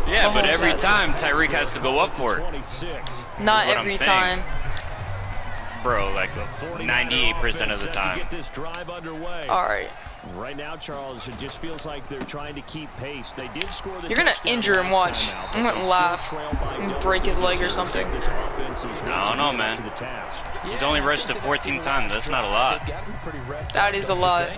Speaker 4: Yeah, but
Speaker 2: Mahomes
Speaker 4: every
Speaker 2: has.
Speaker 4: time Tyreek has to go up for it.
Speaker 2: Not
Speaker 4: What I'm
Speaker 2: every
Speaker 4: saying.
Speaker 2: time.
Speaker 4: Bro, like 98% of the time.
Speaker 2: Alright.
Speaker 1: Right now, Charles, it just feels like they're trying to keep pace. They did score the
Speaker 2: You're gonna
Speaker 1: touchdown
Speaker 2: injure him,
Speaker 1: last
Speaker 2: watch.
Speaker 1: time out,
Speaker 2: I'm
Speaker 1: but
Speaker 2: gonna
Speaker 1: they
Speaker 2: laugh
Speaker 1: still trail by
Speaker 2: and
Speaker 1: double
Speaker 2: break his leg or
Speaker 1: digits.
Speaker 2: something.
Speaker 1: This offense is
Speaker 4: I don't know, man.
Speaker 1: to the task.
Speaker 4: He's only rushed it 14 times. That's not a lot.
Speaker 2: That is a lot.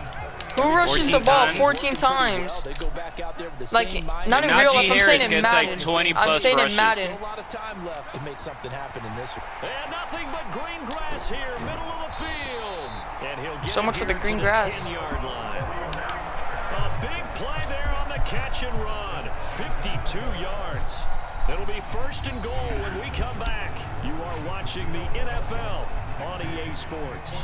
Speaker 2: Who rushes the
Speaker 4: 14
Speaker 2: ball
Speaker 4: times?
Speaker 2: 14 times? Like, not in
Speaker 4: Najee
Speaker 2: real life, I'm saying
Speaker 4: Harris
Speaker 2: in
Speaker 4: gets
Speaker 2: Madden.
Speaker 4: like 20
Speaker 2: I'm
Speaker 4: plus
Speaker 2: saying in
Speaker 4: rushes.
Speaker 2: Madden.
Speaker 3: A lot of time left to make something happen in this one.
Speaker 1: And nothing but green grass here, middle of the field. And he'll get
Speaker 2: So much for the
Speaker 1: here
Speaker 2: green
Speaker 1: to
Speaker 2: grass.
Speaker 1: 10-yard line. A big play there on the catch and run. 52 yards. It'll be 1st and goal when we come back. You are watching the NFL on EA Sports.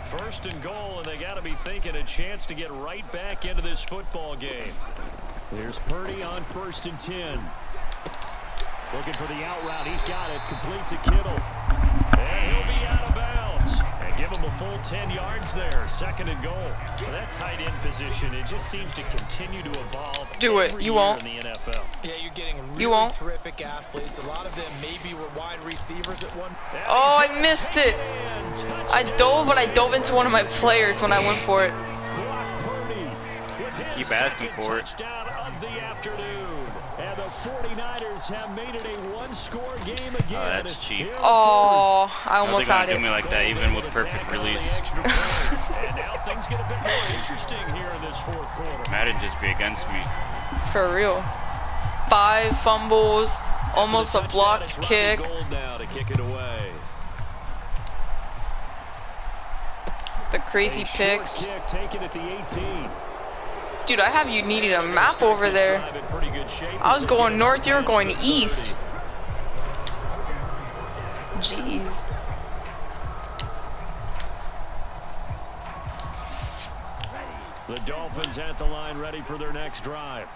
Speaker 1: 1st and goal, and they got to be thinking a chance to get right back into this football game. There's Purdy on 1st and 10. Looking for the out route. He's got it. Complete to Kittle. And he'll be out of bounds. And give him a full 10 yards there. 2nd and goal. Well, that tight end position, it just seems to continue to evolve.
Speaker 2: Do it.
Speaker 1: every
Speaker 2: You
Speaker 1: year
Speaker 2: won't.
Speaker 1: in the NFL.
Speaker 3: Yeah, you're getting
Speaker 2: You
Speaker 3: really
Speaker 2: won't.
Speaker 3: terrific athletes. A lot of them maybe were wide receivers at one.
Speaker 2: Oh, I missed it. I dove, but I dove into one of my players when I went for it.
Speaker 4: Keep asking for it.
Speaker 1: Touchdown of the afternoon. And the 49ers have made it a one-score game again.
Speaker 4: Oh, that's cheap.
Speaker 2: Oh, I
Speaker 4: How
Speaker 2: almost
Speaker 4: they
Speaker 2: had
Speaker 4: gonna do me
Speaker 2: it.
Speaker 4: like that, even with perfect release?
Speaker 1: And now things get a bit more interesting here in this 4th quarter.
Speaker 4: Madden just be against me.
Speaker 2: For real. 5 fumbles, almost a blocked kick.
Speaker 1: Gold now to kick it away.
Speaker 2: The crazy
Speaker 1: A short
Speaker 2: picks.
Speaker 1: kick taken at the 18.
Speaker 2: Dude, I have you needing a map over there. I was going north, you were going east. Jeez.
Speaker 1: The Dolphins at the line ready for their next drive.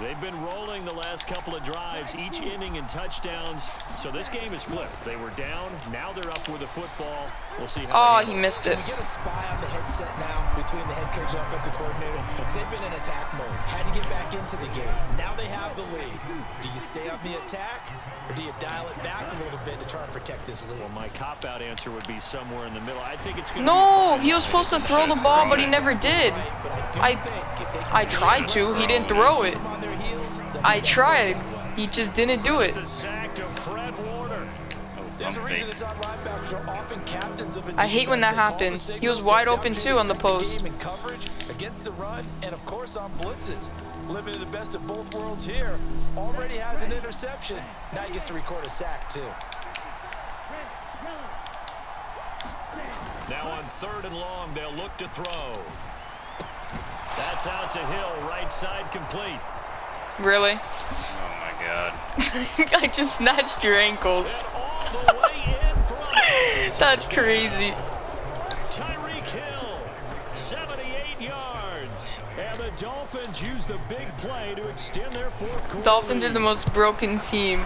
Speaker 1: They've been rolling the last couple of drives, each inning in touchdowns. So this game is flipped. They were down, now they're up with the football. We'll see how
Speaker 2: he missed it.
Speaker 3: Can we get a spy on the headset now between the head coach and offensive coordinator? Because they've been in attack mode. Had to get back into the game. Now they have the lead. Do you stay on the attack, or do you dial it back a little bit to try and protect this lead?
Speaker 1: Well, my cop-out answer would be somewhere in the middle. I think it's going to
Speaker 2: No, he was supposed to throw the ball, but he never did. I tried to. He didn't throw it. I tried. He just didn't do it. I hate when that happens. He was wide open too on the post.
Speaker 3: Against the run and of course on blitzes. Living in the best of both worlds here. Already has an interception. Now he gets to record a sack too.
Speaker 1: Now on 3rd and long, they'll look to throw. That's out to Hill, right side complete.
Speaker 2: Really?
Speaker 4: Oh my God.
Speaker 2: I just snatched your ankles. That's crazy.
Speaker 1: Tyreek Hill, 78 yards. And the Dolphins use the big play to extend their 4th quarter.
Speaker 2: Dolphins are the most broken team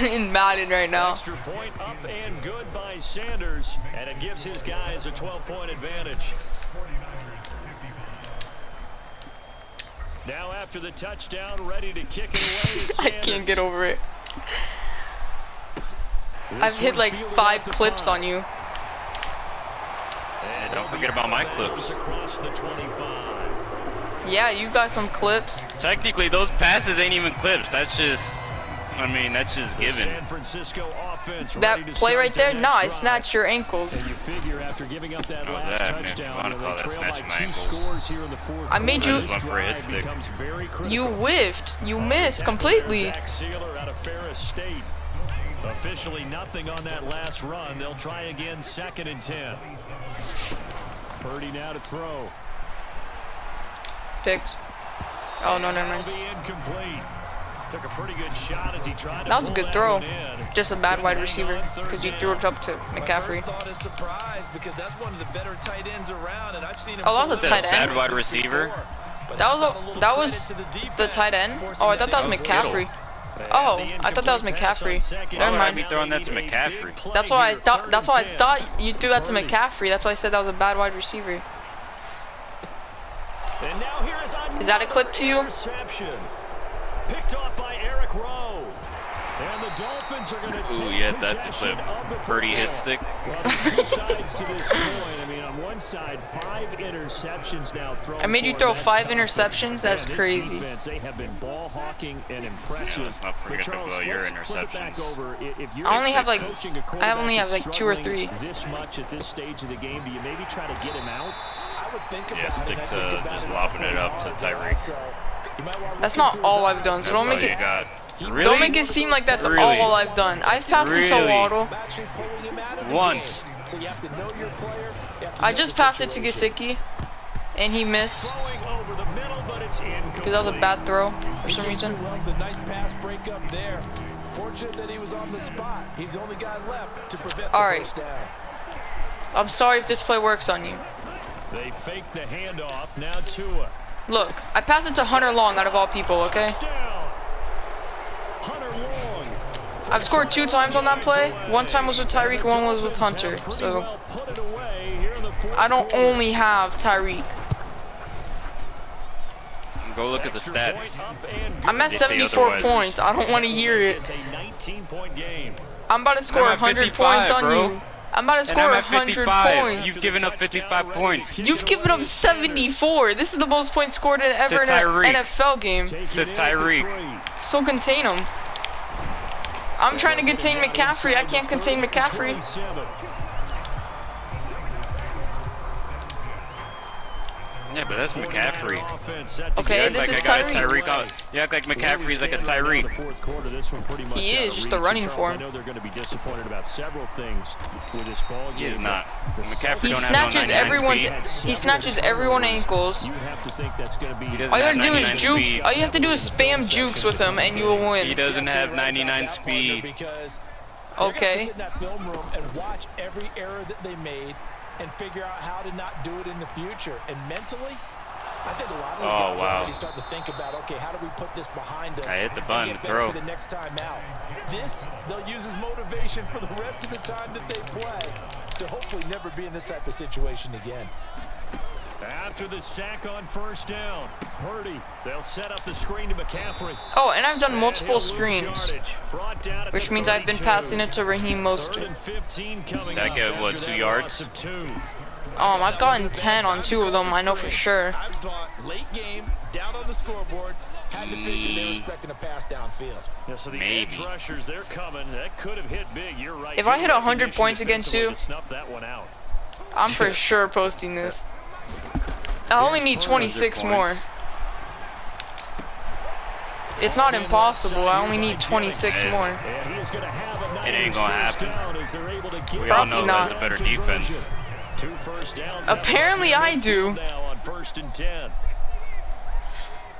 Speaker 2: in Madden right now.
Speaker 1: Extra point up and good by Sanders, and it gives his guys a 12-point advantage. Now after the touchdown, ready to kick it away is Sanders.
Speaker 2: I can't get over it. I've hit like 5 clips on you.
Speaker 4: And don't forget about my clips.
Speaker 1: Across the 25.
Speaker 2: Yeah, you got some clips.
Speaker 4: Technically, those passes ain't even clips. That's just, I mean, that's just given.
Speaker 1: San Francisco offense
Speaker 2: That play right there, nah, I snatched your ankles.
Speaker 1: And you figure after giving up that last touchdown,
Speaker 4: call that snatching my ankles.
Speaker 2: I made you.
Speaker 4: For a hit stick.
Speaker 2: You whiffed. You missed completely.
Speaker 1: Zach Sealer out of Ferris State. Officially nothing on that last run. They'll try again, 2nd and 10. Purdy now to throw.
Speaker 2: Picked. Oh no, never mind.
Speaker 1: Be incomplete. Took a pretty good shot as he tried to
Speaker 2: That was a
Speaker 1: pull
Speaker 2: good throw.
Speaker 1: one in.
Speaker 2: Just a bad wide receiver because you threw it up to McCaffrey.
Speaker 3: Thought is surprised because that's one of the better tight ends around, and I've seen him.
Speaker 2: Oh, that was a tight end.
Speaker 4: Bad wide receiver.
Speaker 2: That was the tight end. Oh, I thought that was McCaffrey. Oh, I thought that was McCaffrey. Never
Speaker 4: I'd be
Speaker 2: mind.
Speaker 4: throwing that to McCaffrey.
Speaker 2: That's why I thought. That's why I thought you threw that to McCaffrey. That's why I said that was a bad wide receiver.
Speaker 1: And now here
Speaker 2: Is that a clip to you?
Speaker 1: Interception. Picked off by Eric Rowe. And the Dolphins are going to take
Speaker 4: yeah, that's a clip. Purdy hit stick.
Speaker 1: Well, there's 2 sides to this coin. I mean, on one side, 5 interceptions now thrown.
Speaker 2: I made you throw 5 interceptions. That's crazy.
Speaker 1: Defense, they have been ball hawking and impressive.
Speaker 4: Yeah, let's not forget about your interceptions.
Speaker 2: I only have like 2 or 3.
Speaker 1: This much at this stage of the game, do you maybe try to get him out?
Speaker 4: Yeah, stick to just lobbing it up to Tyreek.
Speaker 2: That's not all I've done. So don't make it.
Speaker 4: Really?
Speaker 2: Don't make it seem like that's all I've done. I've passed it to Waddle.
Speaker 4: Once.
Speaker 2: I just passed it to Gesicki, and he missed. Because that was a bad throw for some reason.
Speaker 3: The nice pass break up there. Fortunate that he was on the spot. He's the only guy left to prevent the first down.
Speaker 2: I'm sorry if this play works on you.
Speaker 1: They fake the handoff. Now Tua.
Speaker 2: Look, I passed it to Hunter Long out of all people, okay? I've scored 2 times on that play. 1 time was with Tyreek, 1 was with Hunter. So I don't only have Tyreek.
Speaker 4: Go look at the stats.
Speaker 2: I'm at 74 points. I don't want to hear it. I'm about to score 100 points on you. I'm about to score 100 points.
Speaker 4: You've given up 55 points.
Speaker 2: You've given up 74. This is the most points scored in ever in an NFL game.
Speaker 4: To Tyreek.
Speaker 2: So contain him. I'm trying to contain McCaffrey. I can't contain McCaffrey.
Speaker 4: Yeah, but that's McCaffrey.
Speaker 2: Okay, this is Tyreek.
Speaker 4: You act like McCaffrey's like a Tyreek.
Speaker 2: He is, just the running form.
Speaker 4: He is not.
Speaker 2: He snatches everyone's. He snatches everyone's ankles. All you have to do is juke. All you have to do is spam jukes with him, and you will win.
Speaker 4: He doesn't have 99 speed.
Speaker 2: Okay.
Speaker 3: Watch every error that they made and figure out how to not do it in the future. And mentally, I think a lot of the
Speaker 4: Oh,
Speaker 3: guys
Speaker 4: wow.
Speaker 3: are already starting to think about, okay, how do we put this behind us?
Speaker 4: I hit the
Speaker 3: and
Speaker 4: button
Speaker 3: get
Speaker 4: to
Speaker 3: better
Speaker 4: throw.
Speaker 3: for the next time out. This, they'll use as motivation for the rest of the time that they play to hopefully never be in this type of situation again.
Speaker 1: After the sack on first down, Purdy, they'll set up the screen to McCaffrey.
Speaker 2: Oh, and I've done multiple
Speaker 1: And he'll lose
Speaker 2: screens,
Speaker 1: yardage. Brought down at
Speaker 2: which
Speaker 1: the
Speaker 2: means I've been
Speaker 1: 32.
Speaker 2: passing it to Raheem
Speaker 1: Third
Speaker 2: Mostert.
Speaker 1: and 15 coming
Speaker 4: Did I
Speaker 1: up
Speaker 4: get, what,
Speaker 1: after
Speaker 4: 2
Speaker 1: that
Speaker 4: yards?
Speaker 1: loss of 2.
Speaker 2: I've gotten 10 on 2 of them, I know for sure.
Speaker 3: I thought late game, down on the scoreboard, had to figure they were expecting a pass downfield.
Speaker 1: Yeah, so the
Speaker 4: Maybe.
Speaker 1: edge rushers, they're coming. That could have hit big. You're right.
Speaker 2: If I hit
Speaker 1: Good
Speaker 2: 100
Speaker 1: recognition
Speaker 2: points against you,
Speaker 1: defensively to snuff that one out.
Speaker 2: I'm for sure posting this. I only need 26 more. It's not impossible, I only need 26 more.
Speaker 1: And he is gonna have a
Speaker 4: It ain't gonna
Speaker 1: first
Speaker 4: happen.
Speaker 1: down as they're able to get
Speaker 4: We all
Speaker 2: Probably
Speaker 4: know
Speaker 2: not.
Speaker 4: that's a better defense.
Speaker 1: 2 first downs.
Speaker 2: Apparently I do.
Speaker 1: Now on 1st and 10.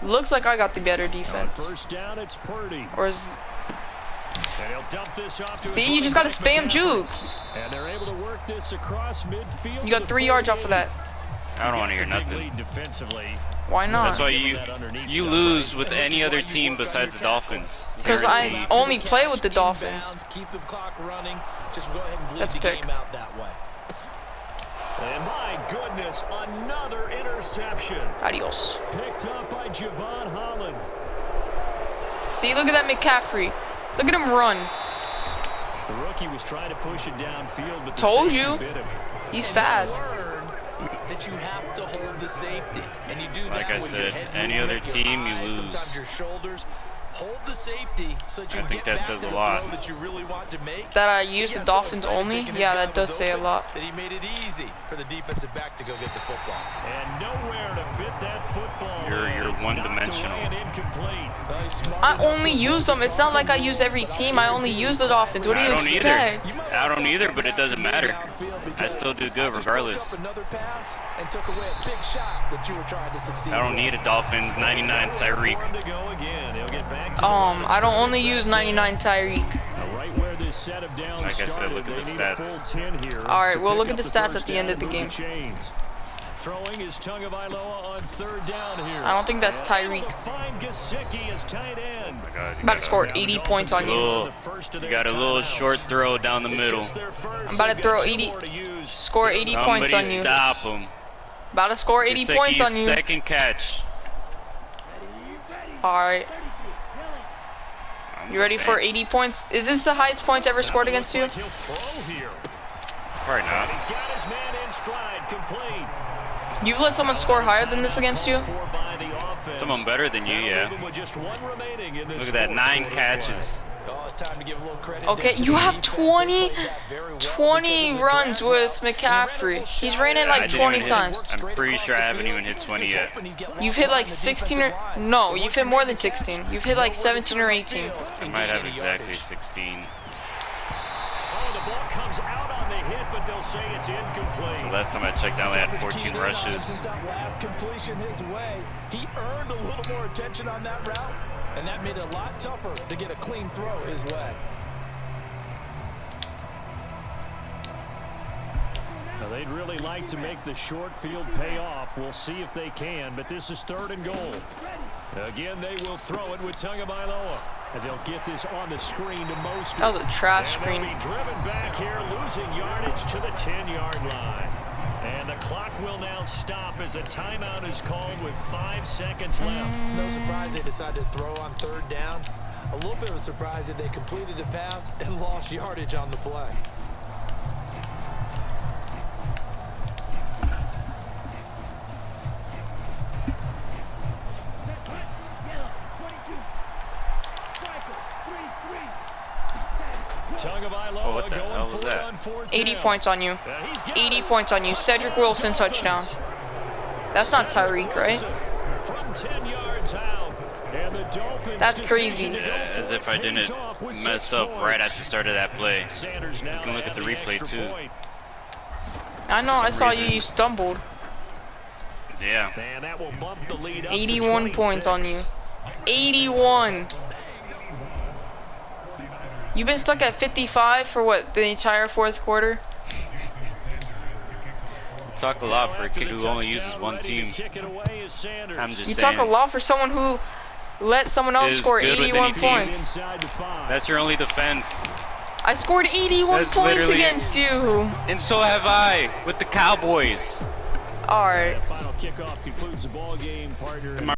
Speaker 2: Looks like I got the better
Speaker 1: On
Speaker 2: defense.
Speaker 1: first down, it's Purdy.
Speaker 2: Or is...
Speaker 1: And he'll dump this off to his
Speaker 2: See, you just gotta
Speaker 1: running
Speaker 2: spam
Speaker 1: back, McCaffrey.
Speaker 2: jukes.
Speaker 1: And they're able to work this across midfield.
Speaker 2: You got 3 yards off of that.
Speaker 4: I don't want to hear
Speaker 1: The big
Speaker 4: nothing.
Speaker 1: lead defensively.
Speaker 2: Why
Speaker 4: That's
Speaker 2: not?
Speaker 4: why you lose with any other team besides the Dolphins.
Speaker 2: Because I
Speaker 4: Guaranteed.
Speaker 2: only play with the
Speaker 3: Inbounds,
Speaker 2: Dolphins.
Speaker 3: keep the clock running. Just go ahead and bleed
Speaker 2: That's
Speaker 3: the
Speaker 2: pick.
Speaker 3: game out that way.
Speaker 1: And my goodness, another interception.
Speaker 2: Adios.
Speaker 1: Picked up by Javon Holland.
Speaker 2: See, look at that McCaffrey. Look at him run.
Speaker 1: The rookie was trying to push it downfield, but the
Speaker 2: Told
Speaker 1: safety
Speaker 2: you.
Speaker 1: bit him.
Speaker 2: He's
Speaker 3: And
Speaker 2: fast.
Speaker 3: you learn that you have to hold the safety, and you do
Speaker 4: Like
Speaker 3: that
Speaker 4: I
Speaker 3: with your
Speaker 4: said,
Speaker 3: head
Speaker 4: any
Speaker 3: movement,
Speaker 4: other
Speaker 3: your
Speaker 4: team, you
Speaker 3: eyes,
Speaker 4: lose.
Speaker 3: Sometimes your shoulders. Hold the safety so that you
Speaker 4: I think
Speaker 3: get
Speaker 4: that
Speaker 3: back
Speaker 4: says
Speaker 3: to
Speaker 4: a
Speaker 3: the
Speaker 4: lot.
Speaker 3: throw that you really want to make.
Speaker 2: That I
Speaker 3: He
Speaker 2: use the
Speaker 3: got so
Speaker 2: Dolphins
Speaker 3: excited
Speaker 2: only?
Speaker 3: thinking his
Speaker 2: Yeah,
Speaker 3: guy
Speaker 2: that does
Speaker 3: was
Speaker 2: say a
Speaker 3: open
Speaker 2: lot.
Speaker 3: That he made it easy for the defensive back to go get the football.
Speaker 1: And nowhere to fit that football.
Speaker 4: You're
Speaker 1: It's knocked
Speaker 4: one-dimensional.
Speaker 1: away and incomplete.
Speaker 3: Well, he's smart
Speaker 2: I
Speaker 3: enough
Speaker 2: only
Speaker 3: to
Speaker 2: use
Speaker 3: know
Speaker 2: them.
Speaker 3: to
Speaker 2: It's not
Speaker 3: talk
Speaker 2: like
Speaker 3: to
Speaker 2: I
Speaker 3: him,
Speaker 2: use every
Speaker 3: but
Speaker 2: team. I only use the Dolphins. What do
Speaker 4: I
Speaker 2: you
Speaker 4: don't
Speaker 2: expect?
Speaker 4: either. I don't either, but it doesn't matter. I still do good regardless.
Speaker 3: Another pass and took away a big shot that you were trying to succeed
Speaker 4: I don't
Speaker 3: with.
Speaker 4: need a Dolphins 99 Tyreek.
Speaker 1: For him to go again. He'll get back to the line of
Speaker 2: I don't
Speaker 1: scrimmage.
Speaker 2: only use 99 Tyreek.
Speaker 1: Now, right where this set of downs
Speaker 4: Like I said,
Speaker 1: started,
Speaker 4: look at
Speaker 1: they
Speaker 4: the
Speaker 1: need a
Speaker 4: stats.
Speaker 1: full 10 here
Speaker 2: Alright,
Speaker 1: to
Speaker 2: we'll
Speaker 1: pick
Speaker 2: look at
Speaker 1: up
Speaker 2: the stats
Speaker 1: first
Speaker 2: at the end
Speaker 1: down
Speaker 2: of the
Speaker 1: and move
Speaker 2: game.
Speaker 1: chains. Throwing is Tagovailoa on 3rd down here.
Speaker 2: I don't think that's
Speaker 1: And
Speaker 2: Tyreek.
Speaker 1: able to find Gesicki as tight end.
Speaker 4: Oh my God, you
Speaker 2: About to
Speaker 4: got
Speaker 2: score
Speaker 4: a
Speaker 2: 80 points on you.
Speaker 4: little, you got a little short throw down the middle.
Speaker 2: I'm about to throw 80, score 80 points on
Speaker 4: Somebody
Speaker 2: you.
Speaker 4: stop him.
Speaker 2: About to score 80 points on you.
Speaker 4: Second catch.
Speaker 2: Alright.
Speaker 4: I'm
Speaker 2: You ready
Speaker 4: just
Speaker 2: for
Speaker 4: saying.
Speaker 2: 80 points? Is this the highest points ever scored against you?
Speaker 1: He'll throw here.
Speaker 4: Probably not.
Speaker 1: He's got his man in stride, complete.
Speaker 2: You've let someone score higher than this against you?
Speaker 1: For by the offense.
Speaker 4: Someone better than you, yeah.
Speaker 1: Even with just one remaining in this
Speaker 4: Look at that,
Speaker 1: fourth
Speaker 4: 9
Speaker 1: quarter
Speaker 4: catches.
Speaker 3: Oh, it's time to give a little credit
Speaker 2: Okay,
Speaker 3: there to
Speaker 2: you
Speaker 3: the
Speaker 2: have
Speaker 3: defense.
Speaker 2: 20
Speaker 3: They played that very well
Speaker 2: 20
Speaker 3: because of the
Speaker 2: runs
Speaker 3: drag
Speaker 2: with
Speaker 3: route.
Speaker 2: McCaffrey. He's ran it
Speaker 4: I
Speaker 2: like
Speaker 4: didn't
Speaker 2: 20
Speaker 4: even hit-
Speaker 2: times.
Speaker 4: I'm pretty sure I haven't even hit 20 yet.
Speaker 2: You've hit like 16 or... No, you've hit more than 16. You've hit like 17 or 18.
Speaker 4: I might have exactly 16.
Speaker 1: Oh, the ball comes out on the hit, but they'll say it's incomplete.
Speaker 4: Last time I checked, I only had 14 rushes.
Speaker 3: Since that last completion his way, he earned a little more attention on that route, and that made it a lot tougher to get a clean throw his way.
Speaker 1: Now, they'd really like to make the short field pay off. We'll see if they can, but this is 3rd and goal. Again, they will throw it with Tagovailoa. And they'll get this on the screen to Mostert.
Speaker 2: That was a trash
Speaker 1: And
Speaker 2: screen.
Speaker 1: they'll be driven back here, losing yardage to the 10-yard line. And the clock will now stop as a timeout is called with 5 seconds left.
Speaker 3: No surprise they decided to throw on 3rd down. A little bit of a surprise that they completed the pass and lost yardage on the play.
Speaker 1: Tagovailoa
Speaker 4: what the
Speaker 1: going
Speaker 4: hell was
Speaker 1: for it
Speaker 4: that?
Speaker 1: on 4th
Speaker 2: 80
Speaker 1: down.
Speaker 2: points on you.
Speaker 1: And he's got
Speaker 2: 80
Speaker 1: it.
Speaker 2: points on you. Cedric Wilson touchdown. That's not Tyreek, right?
Speaker 1: From 10 yards out. And the Dolphins
Speaker 2: That's crazy.
Speaker 1: decision to go
Speaker 4: Yeah, as
Speaker 1: for
Speaker 4: if I
Speaker 1: it pays
Speaker 4: didn't
Speaker 1: off with
Speaker 4: mess
Speaker 1: 6
Speaker 4: up right
Speaker 1: points.
Speaker 4: at the start of that play.
Speaker 1: Sanders now
Speaker 4: You can look at the
Speaker 1: have
Speaker 4: replay,
Speaker 1: extra
Speaker 4: too.
Speaker 1: point.
Speaker 2: I know, I
Speaker 4: some
Speaker 2: saw
Speaker 4: reason.
Speaker 2: you stumbled.
Speaker 4: Yeah.
Speaker 1: And that will bump the lead up to
Speaker 2: 81 points on you.
Speaker 1: 26.
Speaker 2: 81. You've been stuck at 55 for what, the entire 4th quarter?
Speaker 4: talk a lot for a kid who only uses one team. I'm just
Speaker 2: You
Speaker 4: saying.
Speaker 2: talk a lot for someone who let someone else score 81 points.
Speaker 4: That's your only defense.
Speaker 2: I scored 81 points against you.
Speaker 4: And so have I with the Cowboys.
Speaker 2: All right.
Speaker 1: Final kickoff concludes the ball game, partner.